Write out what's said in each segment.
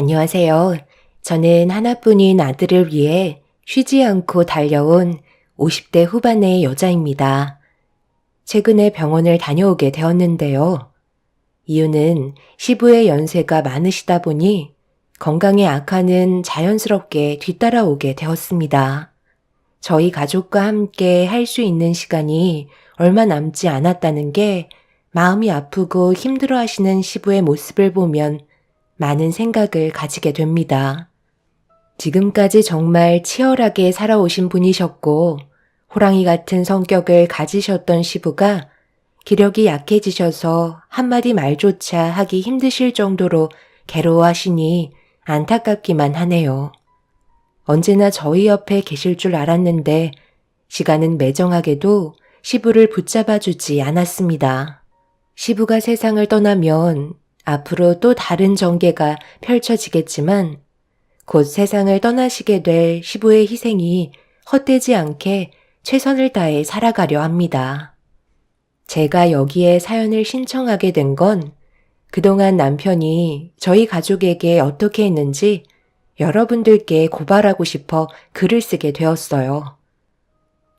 안녕하세요. 저는 하나뿐인 아들을 위해 쉬지 않고 달려온 50대 후반의 여자입니다. 최근에 병원을 다녀오게 되었는데요. 이유는 시부의 연세가 많으시다 보니 건강의 악화는 자연스럽게 뒤따라오게 되었습니다. 저희 가족과 함께 할 수 있는 시간이 얼마 남지 않았다는 게 마음이 아프고 힘들어 하시는 시부의 모습을 보면 많은 생각을 가지게 됩니다. 지금까지 정말 치열하게 살아오신 분이셨고 호랑이 같은 성격을 가지셨던 시부가 기력이 약해지셔서 한마디 말조차 하기 힘드실 정도로 괴로워하시니 안타깝기만 하네요. 언제나 저희 옆에 계실 줄 알았는데 시간은 매정하게도 시부를 붙잡아주지 않았습니다. 시부가 세상을 떠나면 앞으로 또 다른 전개가 펼쳐지겠지만 곧 세상을 떠나시게 될 시부의 희생이 헛되지 않게 최선을 다해 살아가려 합니다. 제가 여기에 사연을 신청하게 된 건 그동안 남편이 저희 가족에게 어떻게 했는지 여러분들께 고발하고 싶어 글을 쓰게 되었어요.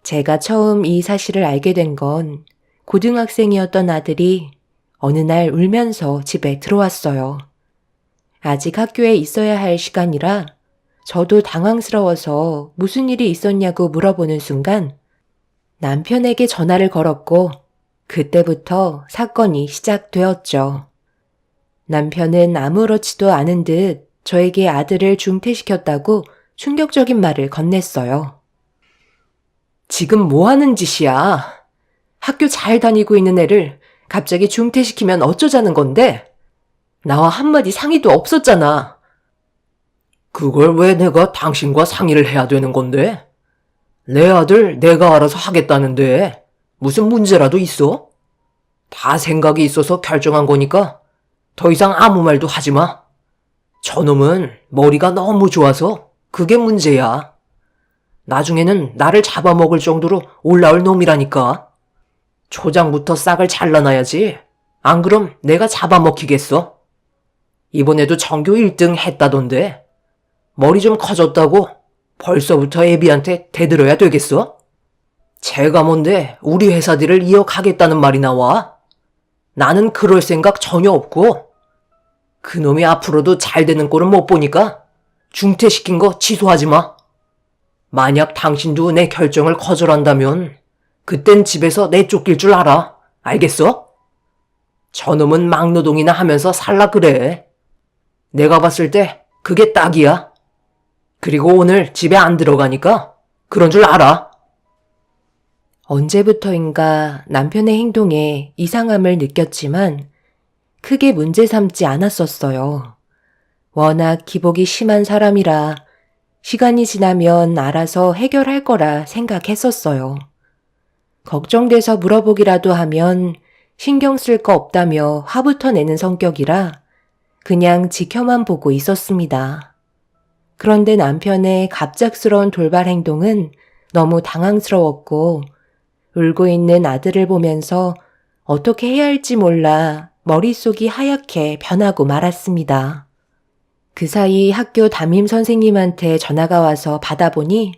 제가 처음 이 사실을 알게 된 건 고등학생이었던 아들이 어느 날 울면서 집에 들어왔어요. 아직 학교에 있어야 할 시간이라 저도 당황스러워서 무슨 일이 있었냐고 물어보는 순간 남편에게 전화를 걸었고 그때부터 사건이 시작되었죠. 남편은 아무렇지도 않은 듯 저에게 아들을 중퇴시켰다고 충격적인 말을 건넸어요. 지금 뭐 하는 짓이야? 학교 잘 다니고 있는 애를 갑자기 중퇴시키면 어쩌자는 건데? 나와 한마디 상의도 없었잖아. 그걸 왜 내가 당신과 상의를 해야 되는 건데? 내 아들 내가 알아서 하겠다는데 무슨 문제라도 있어? 다 생각이 있어서 결정한 거니까 더 이상 아무 말도 하지 마. 저놈은 머리가 너무 좋아서 그게 문제야. 나중에는 나를 잡아먹을 정도로 올라올 놈이라니까. 초장부터 싹을 잘라놔야지. 안 그럼 내가 잡아먹히겠어. 이번에도 전교 1등 했다던데. 머리 좀 커졌다고 벌써부터 애비한테 대들어야 되겠어? 제가 뭔데 우리 회사들을 이어가겠다는 말이 나와? 나는 그럴 생각 전혀 없고 그놈이 앞으로도 잘 되는 꼴은 못 보니까 중퇴시킨 거 취소하지 마. 만약 당신도 내 결정을 거절한다면 그땐 집에서 내쫓길 줄 알아. 알겠어? 저놈은 막노동이나 하면서 살라 그래. 내가 봤을 때 그게 딱이야. 그리고 오늘 집에 안 들어가니까 그런 줄 알아. 언제부터인가 남편의 행동에 이상함을 느꼈지만 크게 문제 삼지 않았었어요. 워낙 기복이 심한 사람이라 시간이 지나면 알아서 해결할 거라 생각했었어요. 걱정돼서 물어보기라도 하면 신경 쓸 거 없다며 화부터 내는 성격이라 그냥 지켜만 보고 있었습니다. 그런데 남편의 갑작스러운 돌발 행동은 너무 당황스러웠고 울고 있는 아들을 보면서 어떻게 해야 할지 몰라 머릿속이 하얗게 변하고 말았습니다. 그 사이 학교 담임 선생님한테 전화가 와서 받아보니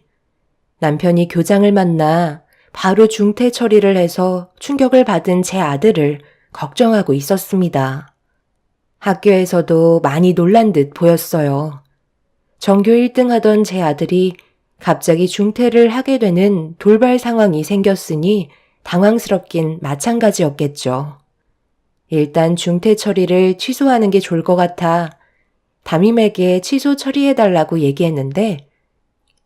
남편이 교장을 만나 바로 중퇴 처리를 해서 충격을 받은 제 아들을 걱정하고 있었습니다. 학교에서도 많이 놀란 듯 보였어요. 전교 1등 하던 제 아들이 갑자기 중퇴를 하게 되는 돌발 상황이 생겼으니 당황스럽긴 마찬가지였겠죠. 일단 중퇴 처리를 취소하는 게 좋을 것 같아 담임에게 취소 처리해달라고 얘기했는데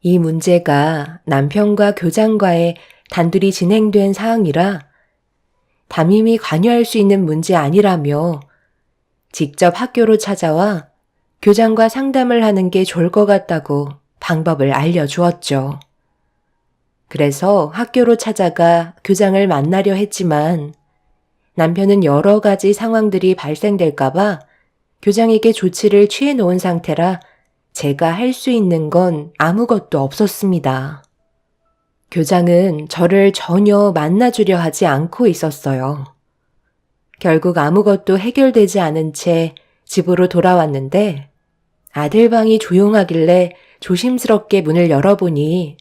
이 문제가 남편과 교장과의 단둘이 진행된 사항이라 담임이 관여할 수 있는 문제 아니라며 직접 학교로 찾아와 교장과 상담을 하는 게 좋을 것 같다고 방법을 알려주었죠. 그래서 학교로 찾아가 교장을 만나려 했지만 남편은 여러 가지 상황들이 발생될까봐 교장에게 조치를 취해 놓은 상태라 제가 할 수 있는 건 아무것도 없었습니다. 교장은 저를 전혀 만나주려 하지 않고 있었어요. 결국 아무것도 해결되지 않은 채 집으로 돌아왔는데 아들 방이 조용하길래 조심스럽게 문을 열어보니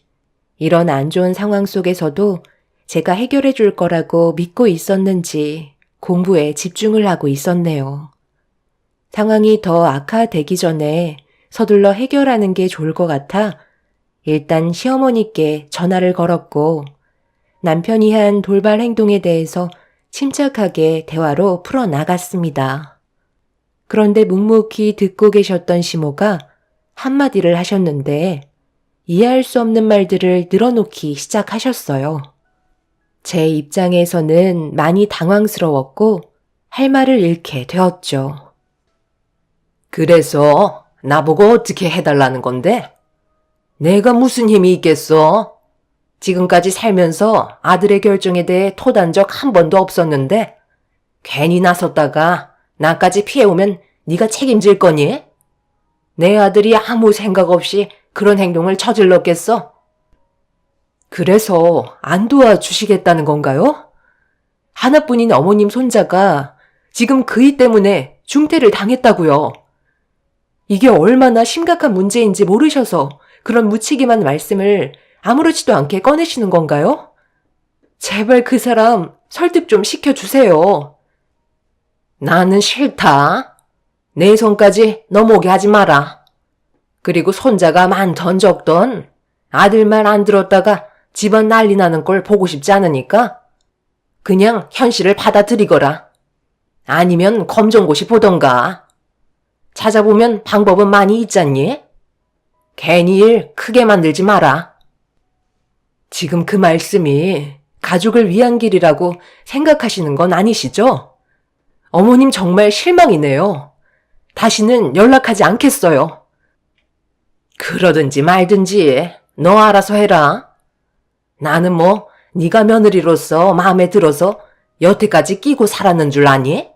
이런 안 좋은 상황 속에서도 제가 해결해 줄 거라고 믿고 있었는지 공부에 집중을 하고 있었네요. 상황이 더 악화되기 전에 서둘러 해결하는 게 좋을 것 같아 일단 시어머니께 전화를 걸었고 남편이 한 돌발 행동에 대해서 침착하게 대화로 풀어나갔습니다. 그런데 묵묵히 듣고 계셨던 시모가 한마디를 하셨는데 이해할 수 없는 말들을 늘어놓기 시작하셨어요. 제 입장에서는 많이 당황스러웠고 할 말을 잃게 되었죠. 그래서 나보고 어떻게 해달라는 건데? 내가 무슨 힘이 있겠어? 지금까지 살면서 아들의 결정에 대해 토단 적 한 번도 없었는데 괜히 나섰다가 나까지 피해오면 네가 책임질 거니? 내 아들이 아무 생각 없이 그런 행동을 저질렀겠어? 그래서 안 도와주시겠다는 건가요? 하나뿐인 어머님 손자가 지금 그이 때문에 중태를 당했다고요. 이게 얼마나 심각한 문제인지 모르셔서 그런 무책임한 말씀을 아무렇지도 않게 꺼내시는 건가요? 제발 그 사람 설득 좀 시켜주세요. 나는 싫다. 내 손까지 넘어오게 하지 마라. 그리고 손자가 많던 적던 아들 말 안 들었다가 집안 난리 나는 걸 보고 싶지 않으니까 그냥 현실을 받아들이거라. 아니면 검정고시 보던가. 찾아보면 방법은 많이 있잖니? 괜히 일 크게 만들지 마라. 지금 그 말씀이 가족을 위한 길이라고 생각하시는 건 아니시죠? 어머님 정말 실망이네요. 다시는 연락하지 않겠어요. 그러든지 말든지 너 알아서 해라. 나는 뭐 네가 며느리로서 마음에 들어서 여태까지 끼고 살았는 줄 아니?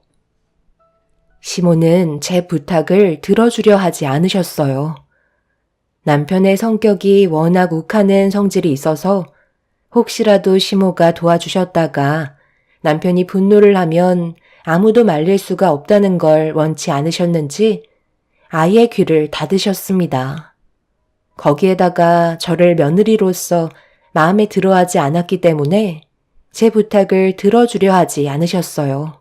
시모는 제 부탁을 들어주려 하지 않으셨어요. 남편의 성격이 워낙 욱하는 성질이 있어서 혹시라도 시모가 도와주셨다가 남편이 분노를 하면 아무도 말릴 수가 없다는 걸 원치 않으셨는지 아예 귀를 닫으셨습니다. 거기에다가 저를 며느리로서 마음에 들어하지 않았기 때문에 제 부탁을 들어주려 하지 않으셨어요.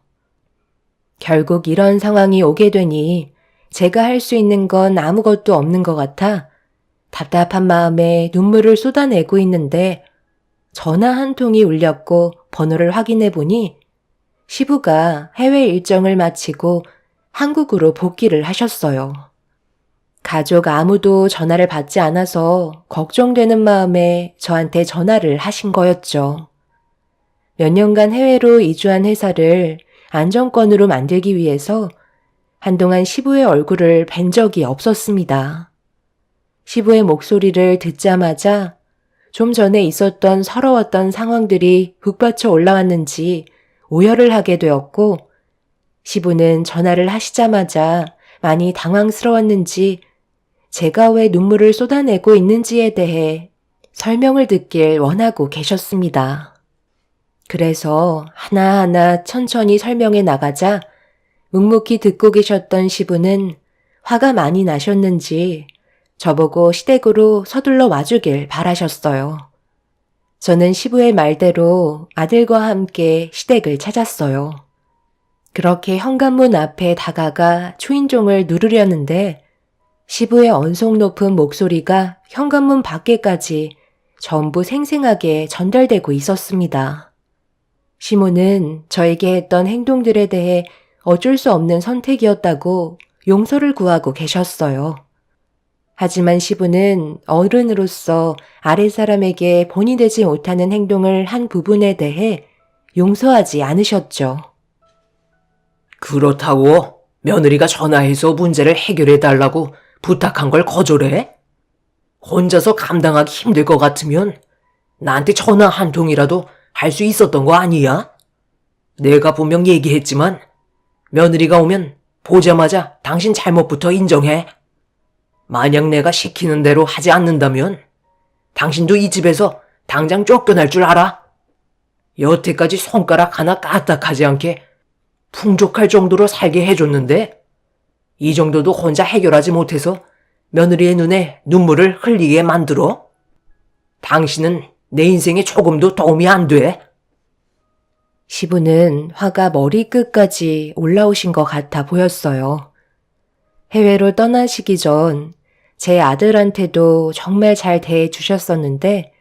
결국 이런 상황이 오게 되니 제가 할 수 있는 건 아무것도 없는 것 같아 답답한 마음에 눈물을 쏟아내고 있는데 전화 한 통이 울렸고 번호를 확인해 보니 시부가 해외 일정을 마치고 한국으로 복귀를 하셨어요. 가족 아무도 전화를 받지 않아서 걱정되는 마음에 저한테 전화를 하신 거였죠. 몇 년간 해외로 이주한 회사를 안정권으로 만들기 위해서 한동안 시부의 얼굴을 뵌 적이 없었습니다. 시부의 목소리를 듣자마자 좀 전에 있었던 서러웠던 상황들이 북받쳐 올라왔는지 오열을 하게 되었고 시부는 전화를 하시자마자 많이 당황스러웠는지 제가 왜 눈물을 쏟아내고 있는지에 대해 설명을 듣길 원하고 계셨습니다. 그래서 하나하나 천천히 설명해 나가자 묵묵히 듣고 계셨던 시부는 화가 많이 나셨는지 저보고 시댁으로 서둘러 와주길 바라셨어요. 저는 시부의 말대로 아들과 함께 시댁을 찾았어요. 그렇게 현관문 앞에 다가가 초인종을 누르려는데 시부의 언성 높은 목소리가 현관문 밖에까지 전부 생생하게 전달되고 있었습니다. 시모는 저에게 했던 행동들에 대해 어쩔 수 없는 선택이었다고 용서를 구하고 계셨어요. 하지만 시부는 어른으로서 아랫사람에게 본이 되지 못하는 행동을 한 부분에 대해 용서하지 않으셨죠. 그렇다고 며느리가 전화해서 문제를 해결해달라고 부탁한 걸 거절해? 혼자서 감당하기 힘들 것 같으면 나한테 전화 한 통이라도 할 수 있었던 거 아니야? 내가 분명 얘기했지만 며느리가 오면 보자마자 당신 잘못부터 인정해. 만약 내가 시키는 대로 하지 않는다면 당신도 이 집에서 당장 쫓겨날 줄 알아? 여태까지 손가락 하나 까딱하지 않게 풍족할 정도로 살게 해줬는데 이 정도도 혼자 해결하지 못해서 며느리의 눈에 눈물을 흘리게 만들어? 당신은 내 인생에 조금도 도움이 안 돼. 시부는 화가 머리끝까지 올라오신 것 같아 보였어요. 해외로 떠나시기 전 제 아들한테도 정말 잘 대해주셨었는데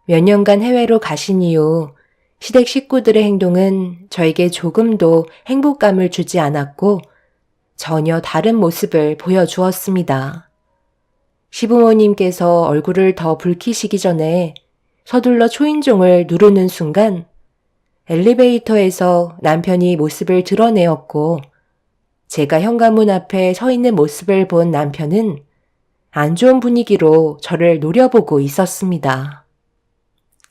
몇 년간 해외로 가신 이후 시댁 식구들의 행동은 저에게 조금도 행복감을 주지 않았고 전혀 다른 모습을 보여주었습니다. 시부모님께서 얼굴을 더 붉히시기 전에 서둘러 초인종을 누르는 순간 엘리베이터에서 남편이 모습을 드러내었고 제가 현관문 앞에 서 있는 모습을 본 남편은 안 좋은 분위기로 저를 노려보고 있었습니다.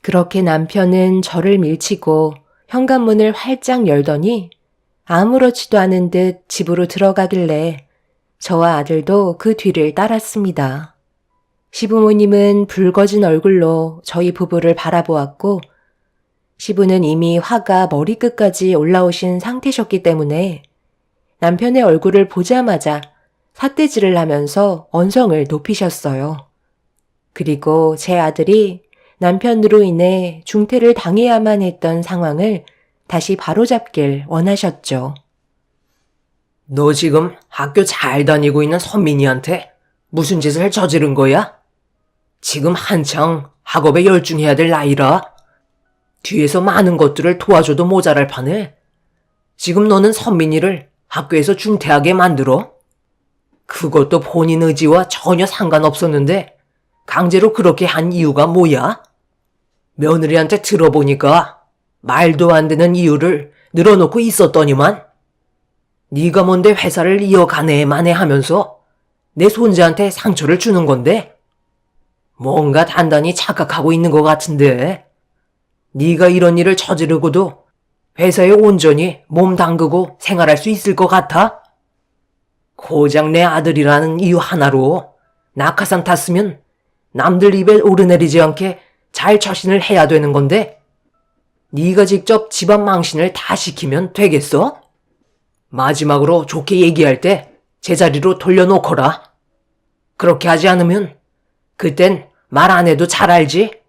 그렇게 남편은 저를 밀치고 현관문을 활짝 열더니 아무렇지도 않은 듯 집으로 들어가길래 저와 아들도 그 뒤를 따랐습니다. 시부모님은 붉어진 얼굴로 저희 부부를 바라보았고 시부는 이미 화가 머리끝까지 올라오신 상태셨기 때문에 남편의 얼굴을 보자마자 삿대질을 하면서 언성을 높이셨어요. 그리고 제 아들이 남편으로 인해 중태를 당해야만 했던 상황을 다시 바로잡길 원하셨죠. 너 지금 학교 잘 다니고 있는 선민이한테 무슨 짓을 저지른 거야? 지금 한창 학업에 열중해야 될 나이라 뒤에서 많은 것들을 도와줘도 모자랄 판에 지금 너는 선민이를 학교에서 중퇴하게 만들어? 그것도 본인 의지와 전혀 상관없었는데 강제로 그렇게 한 이유가 뭐야? 며느리한테 들어보니까 말도 안 되는 이유를 늘어놓고 있었더니만 네가 뭔데 회사를 이어가네 마네 하면서 내 손자한테 상처를 주는 건데 뭔가 단단히 착각하고 있는 것 같은데 네가 이런 일을 저지르고도 회사에 온전히 몸 담그고 생활할 수 있을 것 같아? 고작 내 아들이라는 이유 하나로 낙하산 탔으면 남들 입에 오르내리지 않게 잘 처신을 해야 되는 건데 네가 직접 집안 망신을 다 시키면 되겠어? 마지막으로 좋게 얘기할 때 제자리로 돌려놓거라. 그렇게 하지 않으면 그땐 말 안 해도 잘 알지?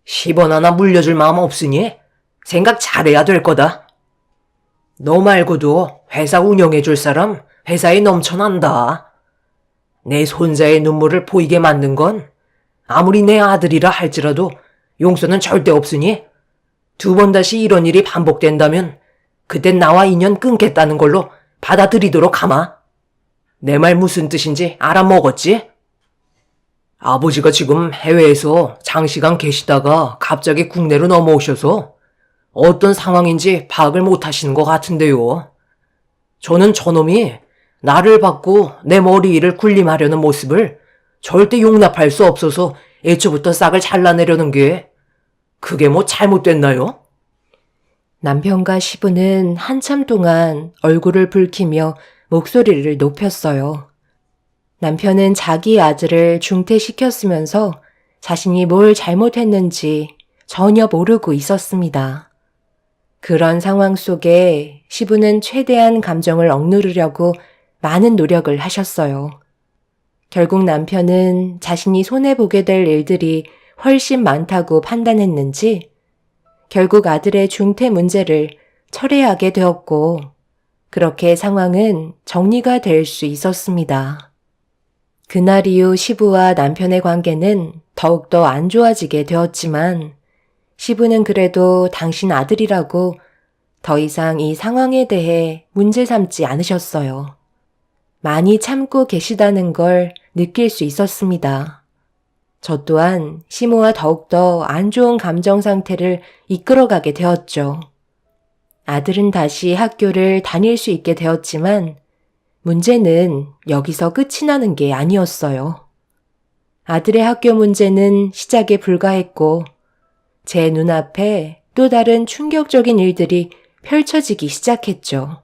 10원 하나 물려줄 마음 없으니 생각 잘해야 될 거다. 너 말고도 회사 운영해줄 사람 회사에 넘쳐난다. 내 손자의 눈물을 보이게 만든 건 아무리 내 아들이라 할지라도 용서는 절대 없으니 2번 다시 이런 일이 반복된다면 그땐 나와 인연 끊겠다는 걸로 받아들이도록 하마. 내 말 무슨 뜻인지 알아먹었지? 아버지가 지금 해외에서 장시간 계시다가 갑자기 국내로 넘어오셔서 어떤 상황인지 파악을 못 하시는 것 같은데요. 저는 저놈이 나를 받고 내 머리 위를 군림하려는 모습을 절대 용납할 수 없어서 애초부터 싹을 잘라내려는 게 그게 뭐 잘못됐나요? 남편과 시부는 한참 동안 얼굴을 붉히며 목소리를 높였어요. 남편은 자기 아들을 중퇴시켰으면서 자신이 뭘 잘못했는지 전혀 모르고 있었습니다. 그런 상황 속에 시부는 최대한 감정을 억누르려고 많은 노력을 하셨어요. 결국 남편은 자신이 손해보게 될 일들이 훨씬 많다고 판단했는지 결국 아들의 중퇴 문제를 철회하게 되었고 그렇게 상황은 정리가 될 수 있었습니다. 그날 이후 시부와 남편의 관계는 더욱더 안 좋아지게 되었지만 시부는 그래도 당신 아들이라고 더 이상 이 상황에 대해 문제 삼지 않으셨어요. 많이 참고 계시다는 걸 느낄 수 있었습니다. 저 또한 시모와 더욱더 안 좋은 감정 상태를 이끌어가게 되었죠. 아들은 다시 학교를 다닐 수 있게 되었지만 문제는 여기서 끝이 나는 게 아니었어요. 아들의 학교 문제는 시작에 불과했고 제 눈앞에 또 다른 충격적인 일들이 펼쳐지기 시작했죠.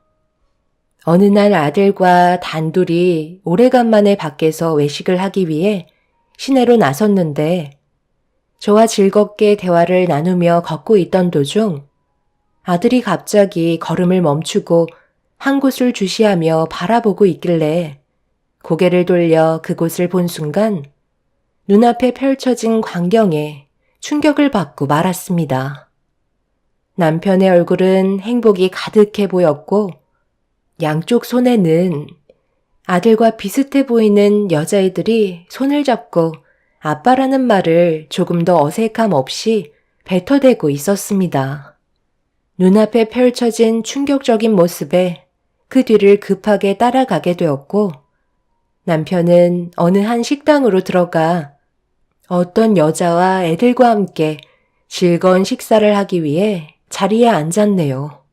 어느 날 아들과 단둘이 오래간만에 밖에서 외식을 하기 위해 시내로 나섰는데 저와 즐겁게 대화를 나누며 걷고 있던 도중 아들이 갑자기 걸음을 멈추고 한 곳을 주시하며 바라보고 있길래 고개를 돌려 그곳을 본 순간 눈앞에 펼쳐진 광경에 충격을 받고 말았습니다. 남편의 얼굴은 행복이 가득해 보였고 양쪽 손에는 아들과 비슷해 보이는 여자애들이 손을 잡고 아빠라는 말을 조금 더 어색함 없이 뱉어대고 있었습니다. 눈앞에 펼쳐진 충격적인 모습에 그 뒤를 급하게 따라가게 되었고 남편은 어느 한 식당으로 들어가 어떤 여자와 애들과 함께 즐거운 식사를 하기 위해 자리에 앉았네요.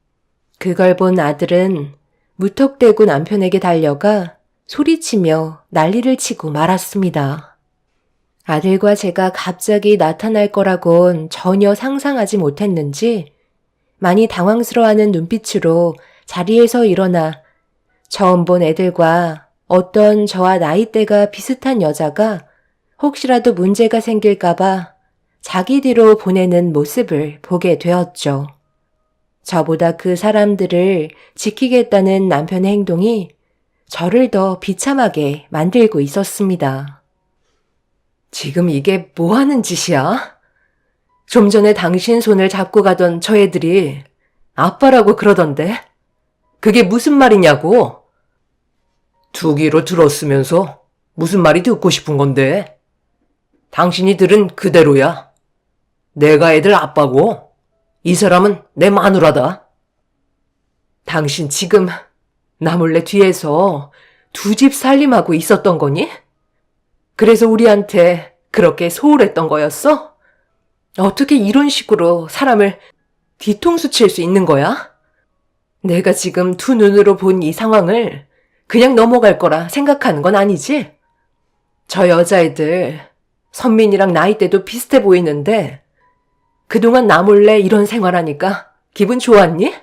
그걸 본 아들은 무턱대고 남편에게 달려가 소리치며 난리를 치고 말았습니다. 아들과 제가 갑자기 나타날 거라곤 전혀 상상하지 못했는지 많이 당황스러워하는 눈빛으로 자리에서 일어나 처음 본 애들과 어떤 저와 나이대가 비슷한 여자가 혹시라도 문제가 생길까봐 자기 뒤로 보내는 모습을 보게 되었죠. 저보다 그 사람들을 지키겠다는 남편의 행동이 저를 더 비참하게 만들고 있었습니다. 지금 이게 뭐 하는 짓이야? 좀 전에 당신 손을 잡고 가던 저 애들이 아빠라고 그러던데? 그게 무슨 말이냐고? 두 귀로 들었으면서 무슨 말이 듣고 싶은 건데? 당신이 들은 그대로야. 내가 애들 아빠고 이 사람은 내 마누라다. 당신 지금 나 몰래 뒤에서 두 집 살림하고 있었던 거니? 그래서 우리한테 그렇게 소홀했던 거였어? 어떻게 이런 식으로 사람을 뒤통수 칠 수 있는 거야? 내가 지금 두 눈으로 본 이 상황을 그냥 넘어갈 거라 생각하는 건 아니지? 저 여자애들 선민이랑 나이대도 비슷해 보이는데 그동안 나 몰래 이런 생활하니까 기분 좋았니?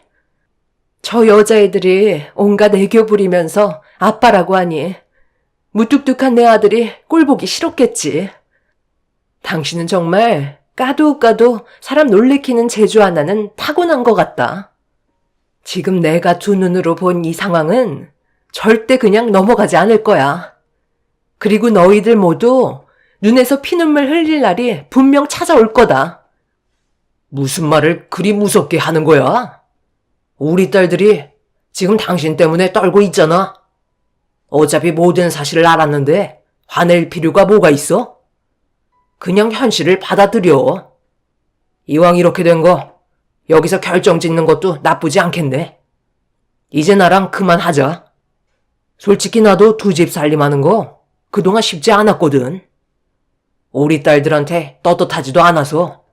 저 여자애들이 온갖 애교 부리면서 아빠라고 하니 무뚝뚝한 내 아들이 꼴보기 싫었겠지. 당신은 정말 까도 사람 놀래키는 재주 하나는 타고난 것 같다. 지금 내가 두 눈으로 본 이 상황은 절대 그냥 넘어가지 않을 거야. 그리고 너희들 모두 눈에서 피눈물 흘릴 날이 분명 찾아올 거다. 무슨 말을 그리 무섭게 하는 거야? 우리 딸들이 지금 당신 때문에 떨고 있잖아. 어차피 모든 사실을 알았는데 화낼 필요가 뭐가 있어? 그냥 현실을 받아들여. 이왕 이렇게 된 거 여기서 결정 짓는 것도 나쁘지 않겠네. 이제 나랑 그만하자. 솔직히 나도 두 집 살림하는 거 그동안 쉽지 않았거든. 우리 딸들한테 떳떳하지도 않아서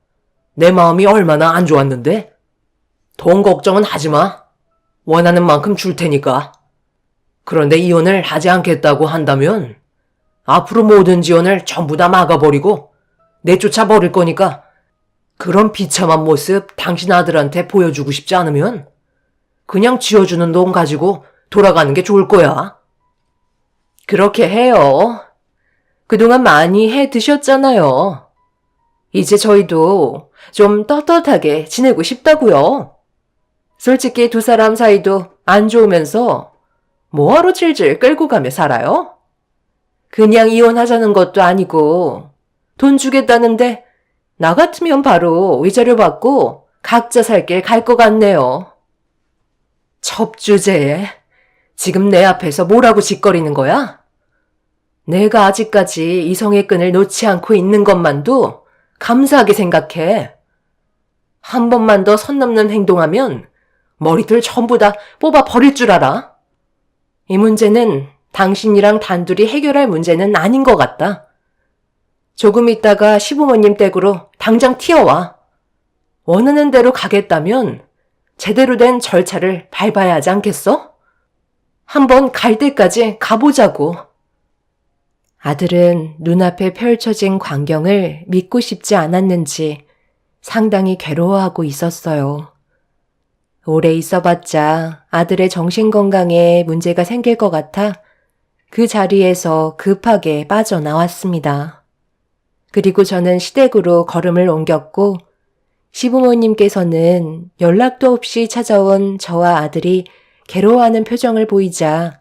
내 마음이 얼마나 안 좋았는데. 돈 걱정은 하지 마. 원하는 만큼 줄 테니까. 그런데 이혼을 하지 않겠다고 한다면 앞으로 모든 지원을 전부 다 막아버리고 내쫓아 버릴 거니까 그런 비참한 모습 당신 아들한테 보여주고 싶지 않으면 그냥 쥐어주는 돈 가지고 돌아가는 게 좋을 거야. 그렇게 해요. 그동안 많이 해 드셨잖아요. 이제 저희도 좀 떳떳하게 지내고 싶다고요. 솔직히 두 사람 사이도 안 좋으면서 뭐하러 질질 끌고 가며 살아요? 그냥 이혼하자는 것도 아니고 돈 주겠다는데 나 같으면 바로 위자료 받고 각자 살 길 갈 것 같네요. 첩주제에 지금 내 앞에서 뭐라고 짓거리는 거야? 내가 아직까지 이성의 끈을 놓지 않고 있는 것만도 감사하게 생각해. 한 번만 더 선 넘는 행동하면 머리들 전부 다 뽑아 버릴 줄 알아. 이 문제는 당신이랑 단둘이 해결할 문제는 아닌 것 같다. 조금 있다가 시부모님 댁으로 당장 튀어와. 원하는 대로 가겠다면 제대로 된 절차를 밟아야 하지 않겠어? 한번 갈 때까지 가보자고. 아들은 눈앞에 펼쳐진 광경을 믿고 싶지 않았는지 상당히 괴로워하고 있었어요. 오래 있어봤자 아들의 정신건강에 문제가 생길 것 같아 그 자리에서 급하게 빠져나왔습니다. 그리고 저는 시댁으로 걸음을 옮겼고 시부모님께서는 연락도 없이 찾아온 저와 아들이 괴로워하는 표정을 보이자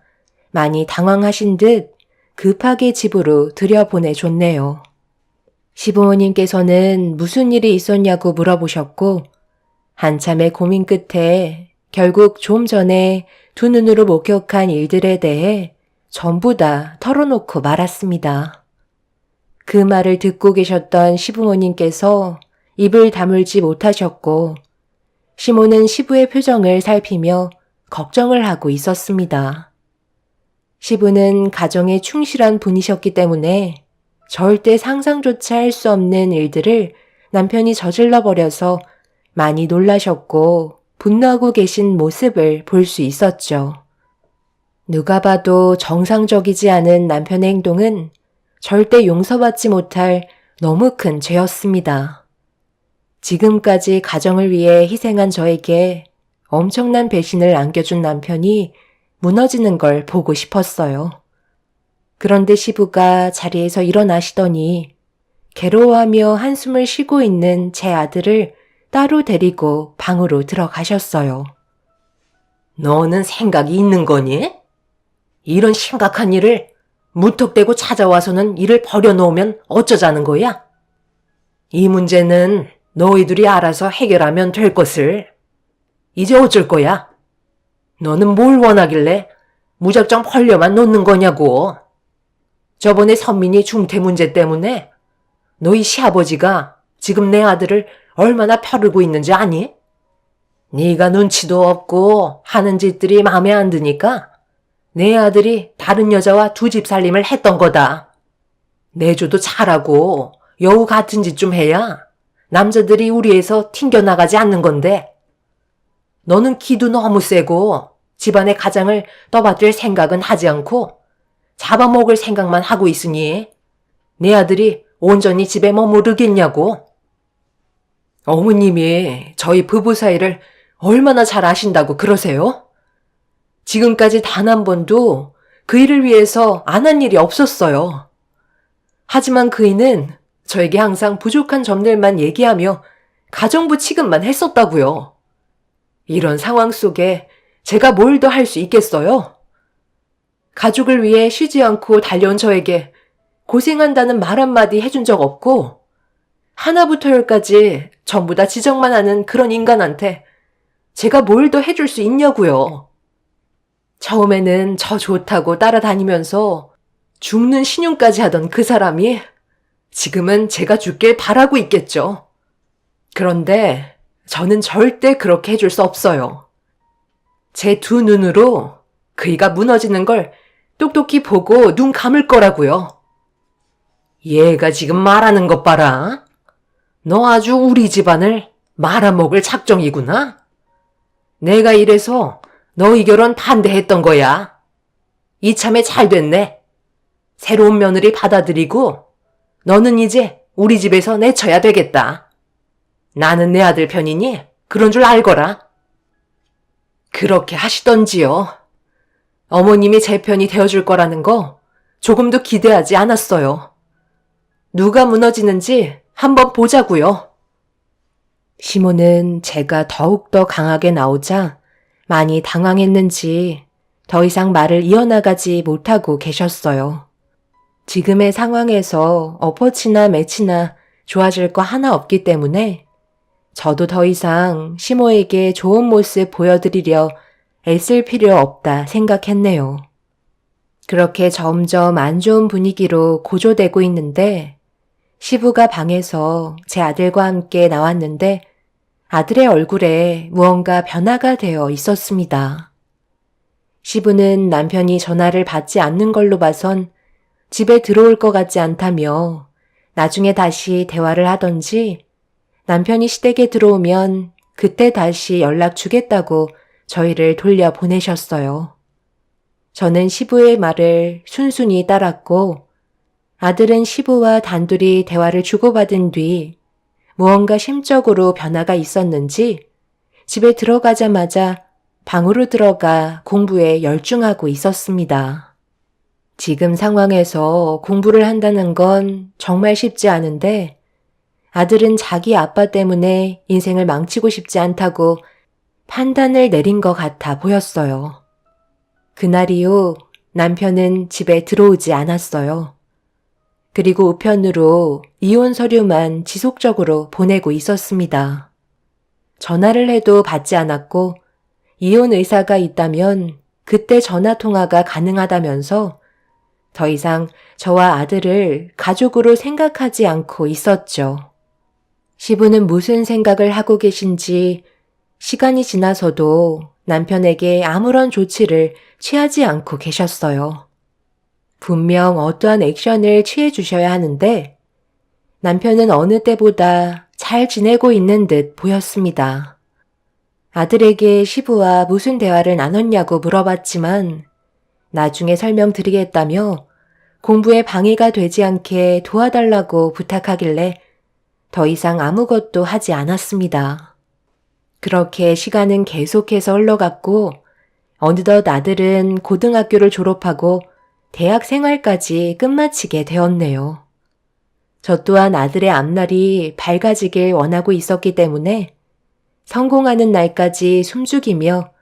많이 당황하신 듯 급하게 집으로 들여보내줬네요. 시부모님께서는 무슨 일이 있었냐고 물어보셨고 한참의 고민 끝에 결국 좀 전에 두 눈으로 목격한 일들에 대해 전부 다 털어놓고 말았습니다. 그 말을 듣고 계셨던 시부모님께서 입을 다물지 못하셨고 시모는 시부의 표정을 살피며 걱정을 하고 있었습니다. 시부는 가정에 충실한 분이셨기 때문에 절대 상상조차 할 수 없는 일들을 남편이 저질러 버려서 많이 놀라셨고 분노하고 계신 모습을 볼 수 있었죠. 누가 봐도 정상적이지 않은 남편의 행동은 절대 용서받지 못할 너무 큰 죄였습니다. 지금까지 가정을 위해 희생한 저에게 엄청난 배신을 안겨준 남편이 무너지는 걸 보고 싶었어요. 그런데 시부가 자리에서 일어나시더니 괴로워하며 한숨을 쉬고 있는 제 아들을 따로 데리고 방으로 들어가셨어요. 너는 생각이 있는 거니? 이런 심각한 일을 무턱대고 찾아와서는 일을 버려놓으면 어쩌자는 거야? 이 문제는 너희들이 알아서 해결하면 될 것을. 이제 어쩔 거야? 너는 뭘 원하길래 무작정 벌려만 놓는 거냐고. 저번에 선민이 중퇴 문제 때문에 너희 시아버지가 지금 내 아들을 얼마나 펴르고 있는지 아니? 네가 눈치도 없고 하는 짓들이 마음에 안 드니까 내 아들이 다른 여자와 두 집 살림을 했던 거다. 내조도 잘하고 여우 같은 짓 좀 해야 남자들이 우리에서 튕겨나가지 않는 건데 너는 기도 너무 세고 집안의 가장을 떠받들 생각은 하지 않고 잡아먹을 생각만 하고 있으니 내 아들이 온전히 집에 머무르겠냐고. 어머님이 저희 부부 사이를 얼마나 잘 아신다고 그러세요? 지금까지 단 한 번도 그 일을 위해서 안 한 일이 없었어요. 하지만 그이는 저에게 항상 부족한 점들만 얘기하며 가정부 취급만 했었다고요. 이런 상황 속에 제가 뭘 더 할 수 있겠어요? 가족을 위해 쉬지 않고 달려온 저에게 고생한다는 말 한마디 해준 적 없고 하나부터 열까지 전부 다 지적만 하는 그런 인간한테 제가 뭘 더 해줄 수 있냐고요. 처음에는 저 좋다고 따라다니면서 죽는 신용까지 하던 그 사람이 지금은 제가 죽길 바라고 있겠죠. 그런데 저는 절대 그렇게 해줄 수 없어요. 제 두 눈으로 그이가 무너지는 걸 똑똑히 보고 눈 감을 거라고요. 얘가 지금 말하는 것 봐라. 너 아주 우리 집안을 말아먹을 작정이구나. 내가 이래서 너희 결혼 반대했던 거야. 이참에 잘 됐네. 새로운 며느리 받아들이고 너는 이제 우리 집에서 내쳐야 되겠다. 나는 내 아들 편이니 그런 줄 알거라. 그렇게 하시던지요. 어머님이 제 편이 되어줄 거라는 거 조금도 기대하지 않았어요. 누가 무너지는지 한번 보자고요. 시모는 제가 더욱더 강하게 나오자 많이 당황했는지 더 이상 말을 이어나가지 못하고 계셨어요. 지금의 상황에서 엎어치나 매치나 좋아질 거 하나 없기 때문에 저도 더 이상 시모에게 좋은 모습 보여드리려 애쓸 필요 없다 생각했네요. 그렇게 점점 안 좋은 분위기로 고조되고 있는데 시부가 방에서 제 아들과 함께 나왔는데 아들의 얼굴에 무언가 변화가 되어 있었습니다. 시부는 남편이 전화를 받지 않는 걸로 봐선 집에 들어올 것 같지 않다며 나중에 다시 대화를 하던지 남편이 시댁에 들어오면 그때 다시 연락 주겠다고 저희를 돌려보내셨어요. 저는 시부의 말을 순순히 따랐고 아들은 시부와 단둘이 대화를 주고받은 뒤 무언가 심적으로 변화가 있었는지 집에 들어가자마자 방으로 들어가 공부에 열중하고 있었습니다. 지금 상황에서 공부를 한다는 건 정말 쉽지 않은데 아들은 자기 아빠 때문에 인생을 망치고 싶지 않다고 판단을 내린 것 같아 보였어요. 그날 이후 남편은 집에 들어오지 않았어요. 그리고 우편으로 이혼 서류만 지속적으로 보내고 있었습니다. 전화를 해도 받지 않았고 이혼 의사가 있다면 그때 전화 통화가 가능하다면서 더 이상 저와 아들을 가족으로 생각하지 않고 있었죠. 시부는 무슨 생각을 하고 계신지 시간이 지나서도 남편에게 아무런 조치를 취하지 않고 계셨어요. 분명 어떠한 액션을 취해 주셔야 하는데 남편은 어느 때보다 잘 지내고 있는 듯 보였습니다. 아들에게 시부와 무슨 대화를 나눴냐고 물어봤지만 나중에 설명드리겠다며 공부에 방해가 되지 않게 도와달라고 부탁하길래 더 이상 아무것도 하지 않았습니다. 그렇게 시간은 계속해서 흘러갔고 어느덧 아들은 고등학교를 졸업하고 대학 생활까지 끝마치게 되었네요. 저 또한 아들의 앞날이 밝아지길 원하고 있었기 때문에 성공하는 날까지 숨죽이며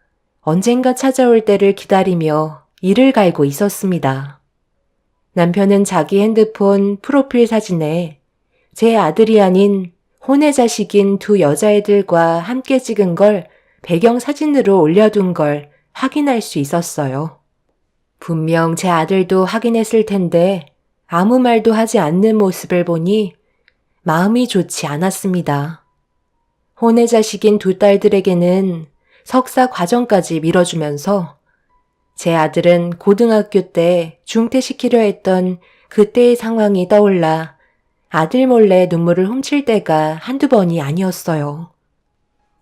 언젠가 찾아올 때를 기다리며 이를 갈고 있었습니다. 남편은 자기 핸드폰 프로필 사진에 제 아들이 아닌 혼의 자식인 두 여자애들과 함께 찍은 걸 배경 사진으로 올려둔 걸 확인할 수 있었어요. 분명 제 아들도 확인했을 텐데 아무 말도 하지 않는 모습을 보니 마음이 좋지 않았습니다. 혼의 자식인 두 딸들에게는 석사 과정까지 밀어주면서 제 아들은 고등학교 때 중퇴시키려 했던 그때의 상황이 떠올라 아들 몰래 눈물을 훔칠 때가 한두 번이 아니었어요.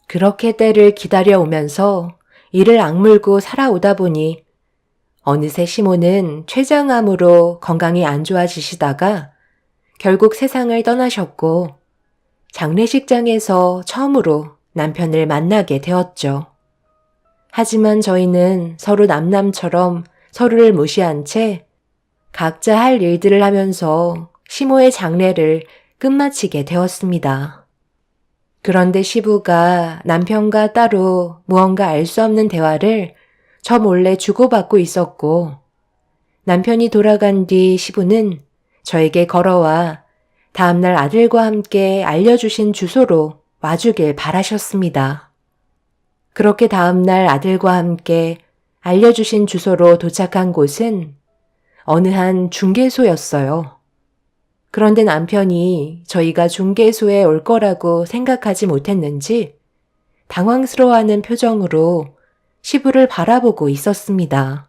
그렇게 때를 기다려오면서 이를 악물고 살아오다 보니 어느새 시모는 췌장암으로 건강이 안 좋아지시다가 결국 세상을 떠나셨고 장례식장에서 처음으로 남편을 만나게 되었죠. 하지만 저희는 서로 남남처럼 서로를 무시한 채 각자 할 일들을 하면서 시모의 장례를 끝마치게 되었습니다. 그런데 시부가 남편과 따로 무언가 알 수 없는 대화를 저 몰래 주고받고 있었고 남편이 돌아간 뒤 시부는 저에게 걸어와 다음날 아들과 함께 알려주신 주소로 와주길 바라셨습니다. 그렇게 다음날 아들과 함께 알려주신 주소로 도착한 곳은 어느 한 중개소였어요. 그런데 남편이 저희가 중개소에 올 거라고 생각하지 못했는지 당황스러워하는 표정으로 시부를 바라보고 있었습니다.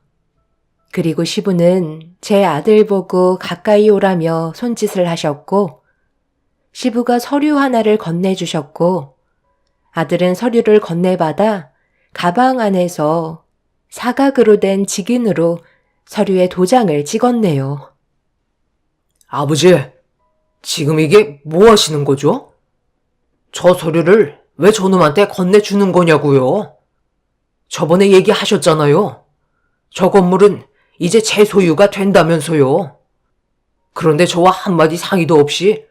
그리고 시부는 제 아들 보고 가까이 오라며 손짓을 하셨고 시부가 서류 하나를 건네주셨고 아들은 서류를 건네받아 가방 안에서 사각으로 된 직인으로 서류에 도장을 찍었네요. 아버지, 지금 이게 뭐 하시는 거죠? 저 서류를 왜 저놈한테 건네주는 거냐고요? 저번에 얘기하셨잖아요. 저 건물은 이제 제 소유가 된다면서요. 그런데 저와 한마디 상의도 없이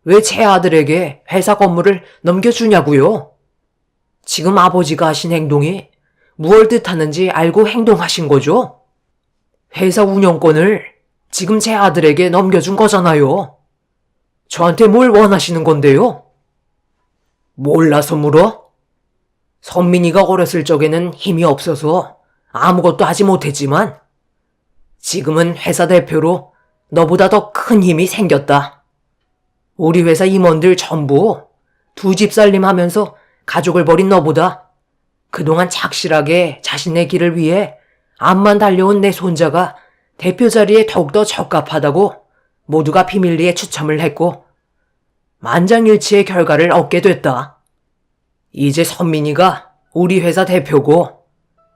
왜 제 아들에게 회사 건물을 넘겨주냐고요? 지금 아버지가 하신 행동이 무얼 뜻하는지 알고 행동하신 거죠? 회사 운영권을 지금 제 아들에게 넘겨준 거잖아요. 저한테 뭘 원하시는 건데요? 몰라서 물어? 선민이가 어렸을 적에는 힘이 없어서 아무것도 하지 못했지만 지금은 회사 대표로 너보다 더 큰 힘이 생겼다. 우리 회사 임원들 전부 두 집 살림하면서 가족을 버린 너보다 그동안 착실하게 자신의 길을 위해 앞만 달려온 내 손자가 대표 자리에 더욱더 적합하다고 모두가 비밀리에 추첨을 했고 만장일치의 결과를 얻게 됐다. 이제 선민이가 우리 회사 대표고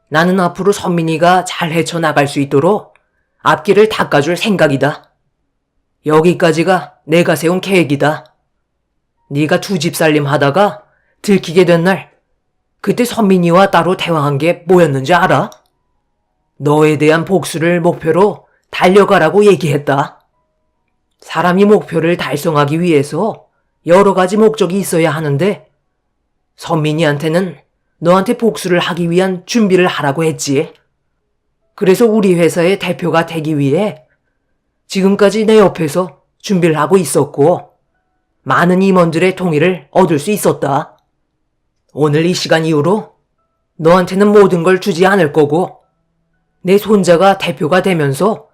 나는 앞으로 선민이가 잘 헤쳐나갈 수 있도록 앞길을 닦아줄 생각이다. 여기까지가 내가 세운 계획이다. 네가 두 집 살림 하다가 들키게 된 날 그때 선민이와 따로 대화한 게 뭐였는지 알아? 너에 대한 복수를 목표로 달려가라고 얘기했다. 사람이 목표를 달성하기 위해서 여러 가지 목적이 있어야 하는데 선민이한테는 너한테 복수를 하기 위한 준비를 하라고 했지. 그래서 우리 회사의 대표가 되기 위해 지금까지 내 옆에서 준비를 하고 있었고, 많은 임원들의 동의를 얻을 수 있었다. 오늘 이 시간 이후로 너한테는 모든 걸 주지 않을 거고, 내 손자가 대표가 되면서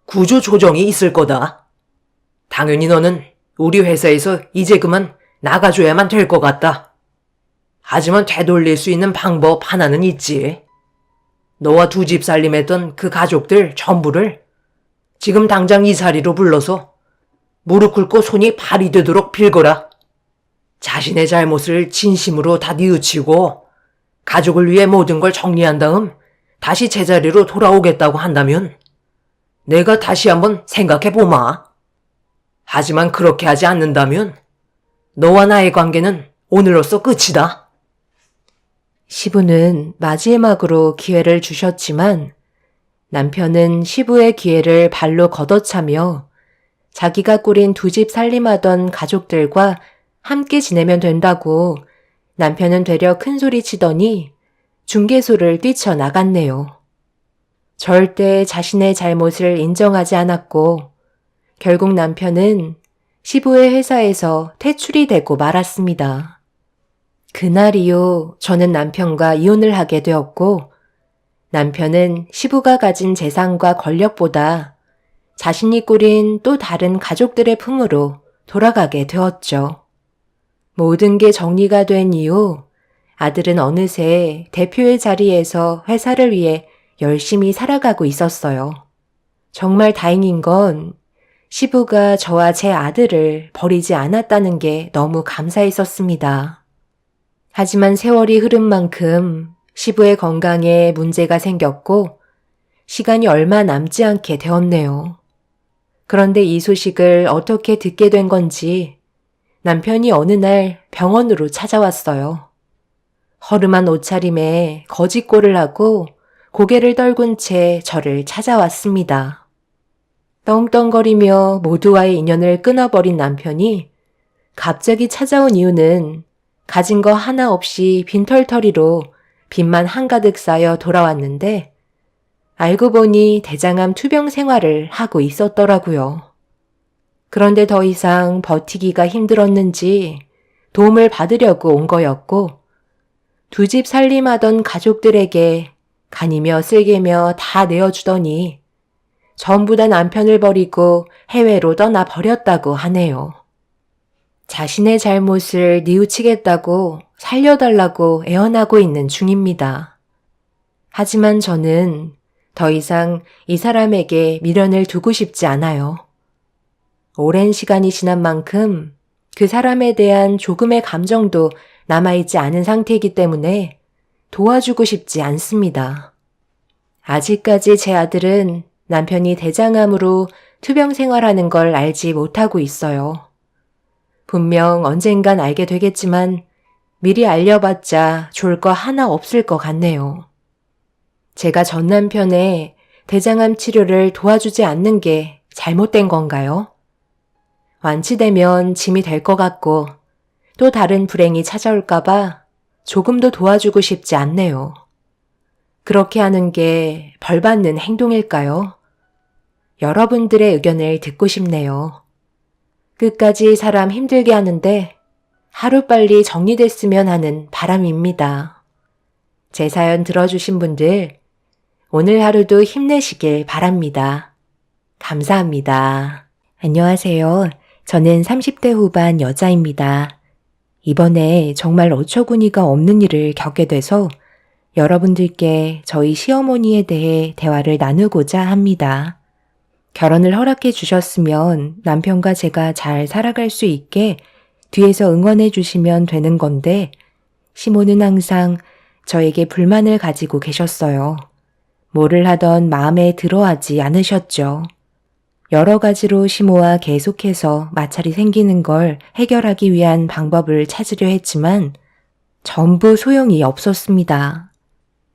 구조 조정이 있을 거다. 당연히 너는 우리 회사에서 이제 그만 나가줘야만 될 것 같다. 하지만 되돌릴 수 있는 방법 하나는 있지. 너와 두 집 살림했던 그 가족들 전부를 지금 당장 이 자리로 불러서 무릎 꿇고 손이 발이 되도록 빌거라. 자신의 잘못을 진심으로 다 뉘우치고 가족을 위해 모든 걸 정리한 다음 다시 제자리로 돌아오겠다고 한다면 내가 다시 한번 생각해 보마. 하지만 그렇게 하지 않는다면 너와 나의 관계는 오늘로써 끝이다. 시부는 마지막으로 기회를 주셨지만 남편은 시부의 기회를 발로 걷어차며 자기가 꾸린 두 집 살림하던 가족들과 함께 지내면 된다고 남편은 되려 큰소리 치더니 중개소를 뛰쳐나갔네요. 절대 자신의 잘못을 인정하지 않았고 결국 남편은 시부의 회사에서 퇴출이 되고 말았습니다. 그날 이후 저는 남편과 이혼을 하게 되었고 남편은 시부가 가진 재산과 권력보다 자신이 꾸린 또 다른 가족들의 품으로 돌아가게 되었죠. 모든 게 정리가 된 이후 아들은 어느새 대표의 자리에서 회사를 위해 열심히 살아가고 있었어요. 정말 다행인 건 시부가 저와 제 아들을 버리지 않았다는 게 너무 감사했었습니다. 하지만 세월이 흐른 만큼 시부의 건강에 문제가 생겼고 시간이 얼마 남지 않게 되었네요. 그런데 이 소식을 어떻게 듣게 된 건지 남편이 어느 날 병원으로 찾아왔어요. 허름한 옷차림에 거짓골을 하고 고개를 떨군 채 저를 찾아왔습니다. 떵떵거리며 모두와의 인연을 끊어버린 남편이 갑자기 찾아온 이유는 가진 거 하나 없이 빈털터리로 빚만 한가득 쌓여 돌아왔는데 알고 보니 대장암 투병 생활을 하고 있었더라고요. 그런데 더 이상 버티기가 힘들었는지 도움을 받으려고 온 거였고 두 집 살림하던 가족들에게 간이며 쓸개며 다 내어주더니 전부 다 남편을 버리고 해외로 떠나버렸다고 하네요. 자신의 잘못을 뉘우치겠다고 살려달라고 애원하고 있는 중입니다. 하지만 저는 더 이상 이 사람에게 미련을 두고 싶지 않아요. 오랜 시간이 지난 만큼 그 사람에 대한 조금의 감정도 남아있지 않은 상태이기 때문에 도와주고 싶지 않습니다. 아직까지 제 아들은 남편이 대장암으로 투병 생활하는 걸 알지 못하고 있어요. 분명 언젠간 알게 되겠지만 미리 알려봤자 좋을 거 하나 없을 것 같네요. 제가 전 남편의 대장암 치료를 도와주지 않는 게 잘못된 건가요? 완치되면 짐이 될 것 같고 또 다른 불행이 찾아올까봐 조금도 도와주고 싶지 않네요. 그렇게 하는 게 벌 받는 행동일까요? 여러분들의 의견을 듣고 싶네요. 끝까지 사람 힘들게 하는데 하루빨리 정리됐으면 하는 바람입니다. 제 사연 들어주신 분들, 오늘 하루도 힘내시길 바랍니다. 감사합니다. 안녕하세요. 저는 30대 후반 여자입니다. 이번에 정말 어처구니가 없는 일을 겪게 돼서 여러분들께 저희 시어머니에 대해 대화를 나누고자 합니다. 결혼을 허락해 주셨으면 남편과 제가 잘 살아갈 수 있게 뒤에서 응원해 주시면 되는 건데 시모는 항상 저에게 불만을 가지고 계셨어요. 뭐를 하던 마음에 들어하지 않으셨죠. 여러 가지로 시모와 계속해서 마찰이 생기는 걸 해결하기 위한 방법을 찾으려 했지만 전부 소용이 없었습니다.